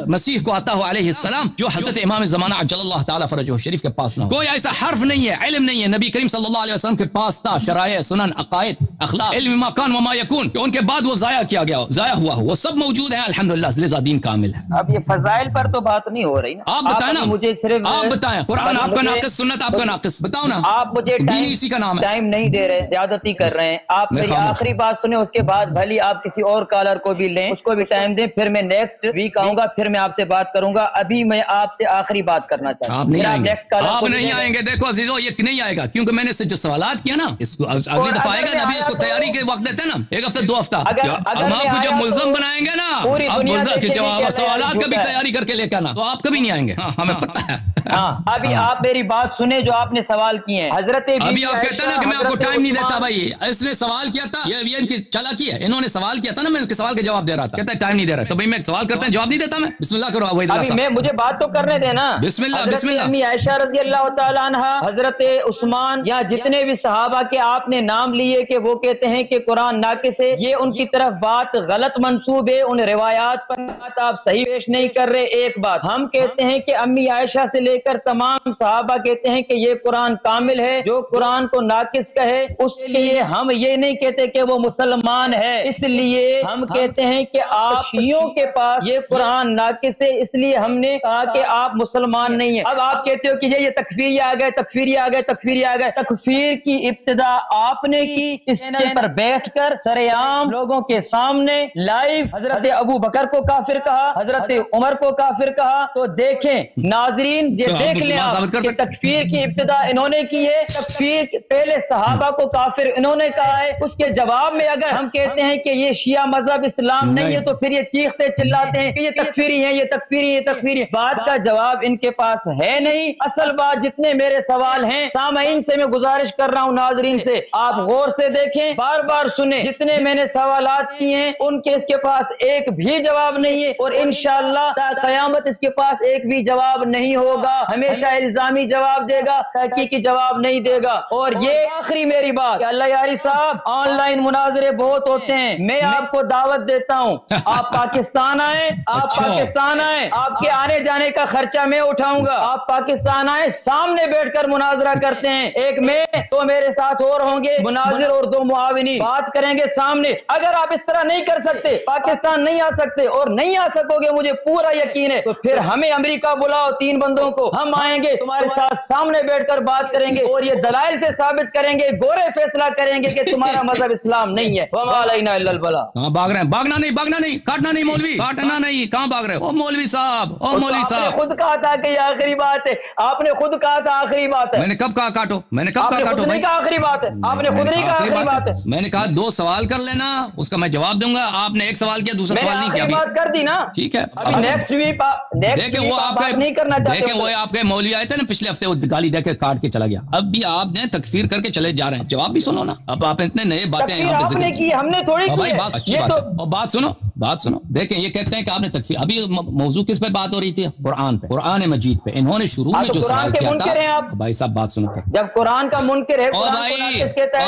مسیح کو آتا ہو علیہ السلام جو حضرت امام زمانہ عجل اللہ تعالی فرجہ شریف کے پاس نہ ہو، کوئی ایسا حرف نہیں ہے، علم نہیں ہے نبی کریم صلی اللہ علیہ وسلم کے پاس تھا، شرائع، سنن، عقائد، اخلاق، علم ما کان وما یکون، کہ ان کے بعد وہ ضائع کیا گیا ہو، ضائع ہوا ہو، وہ سب موجود ہیں الحمدللہ، لذا دین کامل ہے۔ اب یہ فضائل پر تو بات نہیں ہو رہی نا، آپ بتائیں نا، مجھے صرف آپ بتائیں، قرآن آپ کا ناقص، سنت آپ کا ناقص، بتاؤ نا، آپ مجھے دین اسی کا نام ہے، ٹائم نہیں دے رہے، زیادتی کر رہے ہیں آپ۔ میری آخری بات سنیں، اس کے بعد بھلی آپ کسی اور کالر کو بھی لیں، اس کو بھی ٹائم دیں، پھر میں نیکسٹ ویک آؤں گا، پھر میں آپ سے بات کروں گا۔ ابھی میں آپ سے آخری بات کرنا چاہتا ہوں۔ آپ نہیں آئیں گے، آپ نہیں آئیں گے، دیکھو عزیزو یہ نہیں آئے گا، کیونکہ میں نے جو سوالات کیا نا، اس کو اگلی دفعہ آئے گا، ابھی اس کو تیاری کے وقت دیتے ہیں نا، 1 ہفتے 2 ہفتہ، ہم آپ کو جب ملزم بنائیں گے نا، اب سوالات کا بھی تیاری کر کے لے کے آنا، تو آپ کبھی نہیں آئیں گے، ہمیں پتہ ہے۔ ابھی آپ میری بات سنیں جو آپ نے سوال کیے ہیں، حضرت ابھی آپ کہتے ہیں نا کہ میں آپ کو ٹائم نہیں دیتا، بھائی اس نے سوال کیا تھا، یہ ان کی چالاکی ہے، انہوں نے سوال کیا تھا نا، میں ان کے سوال کا جواب دے رہا تھا، کہتا ہے ٹائم نہیں دے رہا، تو بھائی میں سوال کرتا ہوں جواب نہیں دیتا میں، بسم اللہ کرو عبید اللہ صاحب، مجھے بات تو کرنے دینا، بسم اللہ بسم اللہ۔ امی عائشہ رضی اللہ تعالیٰ عنہ، حضرت عثمان، یا جتنے بھی صحابہ کے آپ نے نام لیے کہ وہ کہتے ہیں کہ قرآن ناقص ہے، یہ ان کی طرف بات غلط منسوب ہے، ان روایات پر بات آپ صحیح پیش نہیں کر رہے۔ ایک بات ہم کہتے ہیں کہ امی عائشہ سے لے लेकर तमाम सहाबा कहते हैं कि ये कुरान कामिल है, जो कुरान को नाकिस कहे उसके लिए हम ये नहीं कहते कि वो मुसलमान है, इसलिए हम कहते हैं कि आप शियों के पास ये कुरान नाकिस है, इसलिए हमने कहा कि आप मुसलमान नहीं है। अब आप कहते हो कि ये तकफीरी आ गए, तकफीरी आ गए, तकफीरी आ गए। तकफीर की इब्तिदा आपने की इस चैनल पर बैठकर सरेआम लोगों के सामने लाइव हजरत अबू बकर को काफिर कहा, हजरत उमर को काफिर कहा। तो देखें नाजरीन, ये देख लें आप कि तकफीर की इब्तिदा इन्होंने की है, तकफीर पहले सहाबा को काफिर इन्होंने कहा है। उसके जवाब में अगर हम कहते हैं कि ये शिया मजहब इस्लाम नहीं है, तो फिर ये चीखते चिल्लाते हैं कि ये तकफीरी है, ये तकफीरी, ये तकफीरी। बात का जवाब इनके पास है नहीं। असल बात, जितने मेरे सवाल हैं सामाईन से मैं गुजारिश कर रहा हूँ, नाजरीन से आप गौर से देखें, बार बार सुने। जितने मैंने सवालात किए हैं उनके इसके पास एक भी जवाब नहीं है, और इंशाअल्लाह क़यामत इसके पास एक भी जवाब नहीं होगा। हमेशा इल्जामी जवाब देगा, तहकीकी जवाब नहीं देगा। और ये आखिरी मेरी बात, अल्लाह यारी साहब, ऑनलाइन मुनाजरे बहुत होते हैं, मैं आपको दावत देता हूँ, आप पाकिस्तान आए, आप पाकिस्तान आए, आपके आने जाने का खर्चा मैं उठाऊंगा। आप पाकिस्तान आए, सामने बैठकर मुनाजरा करते हैं, एक मैं तो मेरे साथ और होंगे मुनाजिर और 2 मुआविनी, बात करेंगे सामने। अगर आप इस तरह नहीं कर सकते, पाकिस्तान नहीं आ सकते और नहीं आ सकोगे, मुझे पूरा यकीन है, तो फिर हमें अमेरिका बुलाओ, 3 बंदों को, हम आएंगे तुम्हारे साथ, सामने बैठकर बात करेंगे और ये दलाइल से साबित करेंगे, गोरे फैसला करेंगे कि तुम्हारा मजहब इस्लाम नहीं है। वमा अलैना इल्लल बलाग। कहाँ भाग रहे हैं? भागना नहीं, भागना नहीं, काटना नहीं मौलवी, काटना नहीं, कहाँ भाग रहे हो? ओ मौलवी साहब, ओ मौलवी साहब, खुद कहा था कि आखिरी बात है, आपने खुद कहा था आखिरी बात है। मैंने कब कहा काटो? मैंने कब कहा काटो भाई? आखिरी बात है, आपने खुद नहीं कहा आखिरी बात है। मैंने कहा 2 सवाल कर लेना, उसका मैं जवाब दूंगा। आपने 1 सवाल किया, दूसरा सवाल नहीं किया। बात कर दी ना, ठीक है। अभी नेक्स्ट वीक देखे वो आपके नहीं करना चाहते, देखे वो आपके मौलवी आए थे ना पिछले हफ्ते, वो गाली देके काट के चला गया। अब भी आपने तकफीर करके चले जा रहे हैं, जवाब भी सुनो ना। अब आप इतने नए बातें यहाँ पे आपने की, हमने थोड़ी भाई, बात अच्छी बात है। और बात सुनो, बात सुनो, देखें ये कहते हैं कि आपने तकफीर, अभी मौजू किस पे बात हो रही थी? कुरान पे, कुरान मजीद पे। इन्होंने शुरू में जो सवाल किया था, भाई साहब बात सुनो, जब कुरान का मुनकिर है, ओ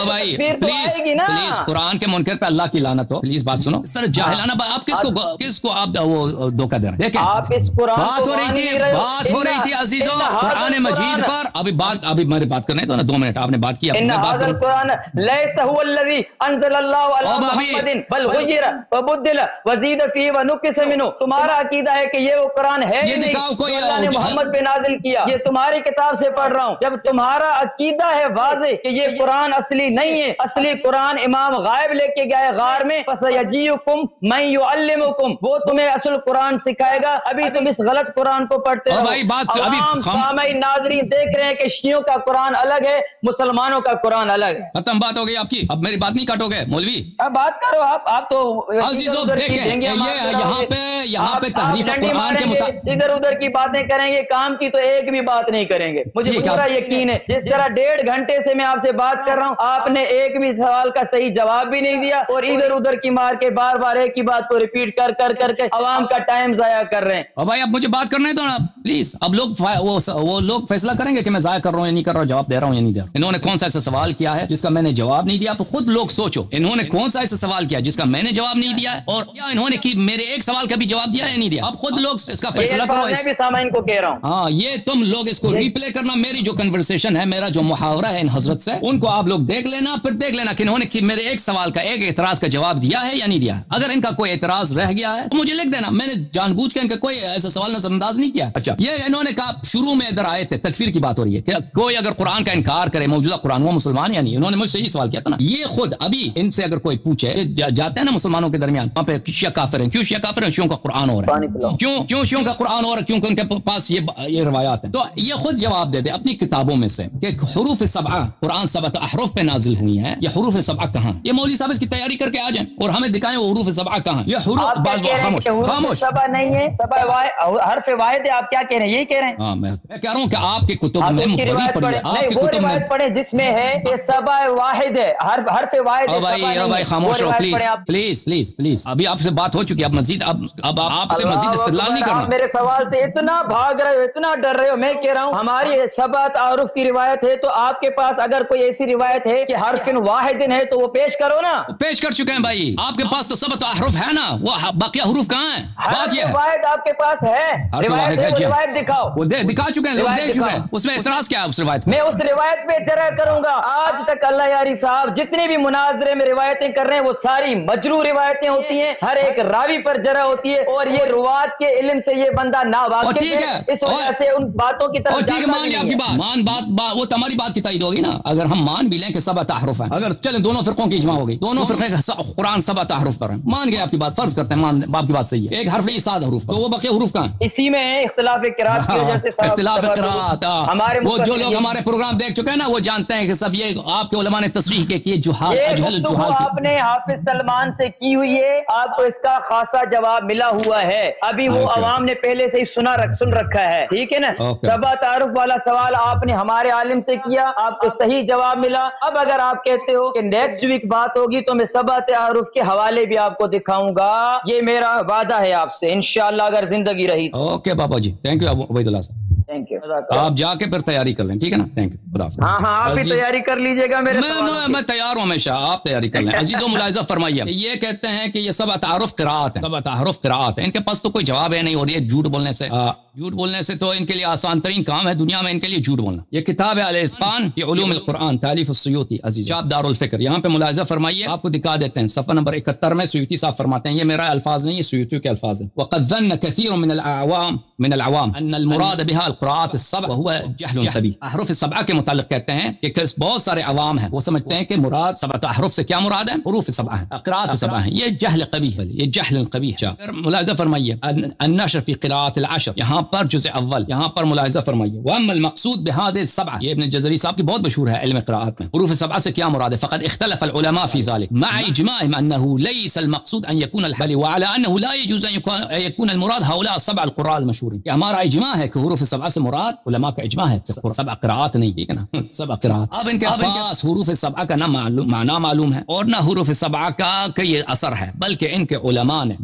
भाई प्लीज कुरान के मुनकिर पे अल्लाह की लानत हो, प्लीज बात सुनो। इस तरह जाहिलाना आप किसको आप वो धोखा दे रहे हैं? देखें बात हो रही थी अजीजों कुरान मजीद पर। अभी मेरी बात करने तो ना 2 मिनट, आपने बात की, तुम्हारा अकीदा है कि ये वो कुरान है, ये दिखाओ कोई मोहम्मद पे नाजिल किया, ये तुम्हारी किताब से पढ़ रहा हूँ। जब तुम्हारा अकीदा है वाज़े कि ये कुरान असली नहीं है, असली कुरान इमाम गायब लेके गए गार में, वो तुम्हें असल कुरान सिखाएगा। अभी तुम इस गलत कुरान को पढ़ते हो। भाई बात अभी नाज़रीन देख रहे हैं कि शियों का कुरान अलग है, मुसलमानों का कुरान अलग है। खत्म बात हो गई आपकी, अब मेरी बात नहीं काटोगे मौलवी। अब बात करो आप तो देखें यहाँ पे तहरीफ कुरान के मुताबिक इधर उधर की बातें करेंगे, काम की तो एक भी बात नहीं करेंगे। मुझे पूरा यकीन है, जिस तरह 1.5 घंटे से मैं आपसे बात कर रहा हूँ, आपने एक भी सवाल का सही जवाब भी नहीं दिया, और इधर उधर की मार के बार बार एक ही बात को रिपीट कर करके अवाम का टाइम जाया कर रहे हैं। और भाई अब मुझे बात करने दो ना प्लीज। अब लोग वो लोग फैसला करेंगे कि मैं जाया कर रहा हूँ या नहीं कर रहा हूँ, जवाब दे रहा हूँ या नहीं दे रहा। इन्होंने कौन सा ऐसा सवाल किया है जिसका मैंने जवाब नहीं दिया? तो खुद लोग सोचो, इन्होंने कौन सा ऐसा सवाल किया जिसका मैंने जवाब नहीं दिया है, और क्या इन्होंने मेरे एक सवाल का भी जवाब दिया है नहीं दिया? अब खुद लोग इसका फैसला करो। मैं भी सामाइन को कह रहा हूँ, हाँ, ये तुम लोग इसको रिप्ले करना। मेरी जो कन्वर्सेशन है, मेरा जो मुहावरा है इन हजरत से, उनको आप लोग देख लेना, फिर देख लेना कि इन्होंने मेरे एक सवाल का, एक एतराज का जवाब दिया है या नहीं दिया। अगर इनका कोई एतराज रह गया है तो मुझे लिख देना, मैंने जानबूझ के इनका कोई ऐसा सवाल नजरअंदाज नहीं किया। अच्छा, ये इन्होंने कहा शुरू में इधर आए थे, तकफीर की बात हो रही है कि कोई अगर कुरान का इनकार करे, मौजूदा कुरान, वो मुसलमान या नहीं। इन्होंने मुझसे ये सवाल किया था ना। ये खुद अभी इनसे अगर कोई पूछे, जाते हैं ना मुसलमानों के दरमियान, वहां पे शिया काफिर हैं, क्यों शिया काफिर हैं? शियों का कुरान हो रहा है, क्यों शियों का कुरान हो रहा है? क्योंकि उनके पास ये रवायात है। तो ये खुद जवाब दे दे अपनी किताबों में से कि हुरूफ सबआ, कुरान 7 अहरुफ पे नाजिल हुई है। ये हुरूफ सबआ कहां? ये मौलवी साहब इसकी तैयारी करके आ जाएं और हमें दिखाएं वो हुरूफ सबआ कहां। ये हुरूफ खामोश सबा नहीं है, सबा हर्फ वाहिद है। आप क्या कह रहे हैं? यही कह रहे हैं। हाँ, मैं कह रहा हूँ कि आपकी कुतुब में आपकी कुतुब में पढ़े जिसमें है कि सबा वाहिद है, हर्फ वाहिद है। भाई खामोश रहो प्लीज। अभी آپ سے بات ہو چکی، اب مزید اب آپ سے مزید استدلال نہیں کرنا. میرے سوال سے اتنا بھاگ رہے ہو، اتنا ڈر رہے ہو. میں کہہ رہا ہوں ہماری سبع تعارف کی روایت ہے، تو آپ کے پاس اگر کوئی ایسی روایت ہے کہ حرف واحد ہے تو وہ پیش کرو نا. پیش کر چکے ہیں بھائی. آپ کے پاس تو سبع تعارف ہے نا، وہ باقی حروف کہاں ہیں؟ بات یہ ہے روایت آپ کے پاس ہے، روایت دکھاؤ. وہ دکھا چکے ہیں، لوگ دیکھ چکے ہیں. اس میں اعتراض کیا ہے اس روایت میں اس روایت پہ جرح کروں گا. آج تک اللہ یاری صاحب جتنے بھی مناظرے میں روایتیں کر رہے ہیں وہ ساری مجروح روایتیں ہوتی ہیں، ہر ایک راوی پر جرح ہوتی ہے، اور یہ روات کے علم سے یہ بندہ ناواقف ہے، اس وجہ سے ان باتوں کی طرف ٹھیک ہے. مان لیا آپ کی بات، وہ تمہاری بات کی تائید ہوگی نا. اگر ہم مان بھی لیں کہ سبع تعارف ہے، اگر چلیں دونوں فرقوں کی اجماع ہو گئی، دونوں فرقے قرآن سبع تعارف پر ہیں، مان گئے آپ کی بات، فرض کرتے ہیں آپ کی بات صحیح ہے. ایک حرف نہیں 7 حروف، تو وہ باقی حروف کہاں ہیں؟ اسی میں اختلاف قرات کی وجہ سے اختلاف قرات. وہ جو لوگ ہمارے پروگرام دیکھ چکے ہیں نا وہ جانتے ہیں کہ سب یہ آپ کے علماء نے تصریح کی کہ جہال آپ نے حافظ سلمان سے کی ہوئی ہے، آپ کو اس کا خاصا جواب ملا ہوا ہے. ابھی وہ عوام نے پہلے سے ہی سن رکھا ہے، ٹھیک ہے نا. سبع تعارف والا سوال آپ نے ہمارے عالم سے کیا، آپ کو صحیح جواب ملا. اب اگر آپ کہتے ہو کہ نیکسٹ ویک بات ہوگی تو میں سبع تعارف کے حوالے بھی آپ کو دکھاؤں گا. یہ میرا وعدہ ہے آپ سے، انشاءاللہ اگر زندگی رہی. اوکے بابا جی، تھینک یو عبید اللہ صاحب. Thank you. آپ جا کے پھر تیاری کر لیں، ٹھیک ہے نا. Thank you. خدا حافظ. ہاں آپ بھی تیاری کر لیجئے گا. میں تیار ہوں ہمیشہ، آپ تیاری کر لیں. عزیزو ملاحظہ فرمائیے، یہ کہتے ہیں کہ یہ سبع تعارف قرات ہے، سبع تعارف قرات ہے. ان کے پاس تو کوئی جواب ہے نہیں، اور یہ جھوٹ بولنے سے تو ان کے لیے آسان ترین کام ہے دنیا میں ان کے لیے جھوٹ بولنا. یہ کتاب ہے الاتقان فی علوم القرآن، تالیف السیوطی، عزیز چاپ دار الفکر. یہاں پہ ملاحظہ فرمائیے، آپ کو دکھا دیتے ہیں صفحہ نمبر 71 میں سیوطی صاحب فرماتے ہیں، یہ میرا الفاظ نہیں، یہ سیوطی کے الفاظ ہیں. وقد ظن كثير من العوام ان المراد بها القراءات السبع وهو جهل طبيعي. احرف السبعہ کے متعلق کہتے ہیں کہ بہت سارے عوام ہیں وہ سمجھتے ہیں کہ مراد سبع احرف سے کیا مراد ہے؟ حروف سبعہ ہیں، قراءات سبعہ ہیں. یہ جہل قبیح ہے، یہ جہل قبیح ہے. ملاحظہ فرمائیے النشر فی قراءات العشر، یہاں پر جزء اول، یہاں پر ملاحظہ فرمائیے. واما المقصود بهذه السبعه، یہ ابن جزری صاحب کی بہت مشہور ہے علم قراءات میں. حروف سبعہ سے کیا مراد ہے؟ فقد اختلف العلماء في ذلك مع اجماعهم انه ليس المقصود ان يكون الحل، وعلى انه لا يجوز ان يكون المراد هؤلاء السبع القراء المشهورين. کہ ہمارا اجماع ہے کہ حروف سبعہ سے مراد، علماء کا اجماع ہے کہ سبع قراءات نہیں، ٹھیک ہے نا، سبع قراءات. اب ان کے پاس حروف سبعہ کا نہ معنی معلوم ہے اور نہ حروف سبعہ کا یہ اثر ہے، بلکہ ان کے علماء نے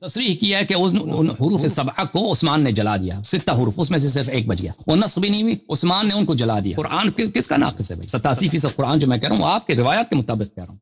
تصریح کیا ہے کہ ان حروف سبعہ کو عثمان نے جلا دیا. 6 حروف، اس میں سے صرف ایک بچ گیا، وہ نسخ بھی نہیں ہوئی، عثمان نے ان کو جلا دیا. قرآن کس کا ناقص ہے بھائی؟ 87% قرآن جو میں کہہ رہا ہوں آپ کے روایات کے مطابق کہہ رہا ہوں.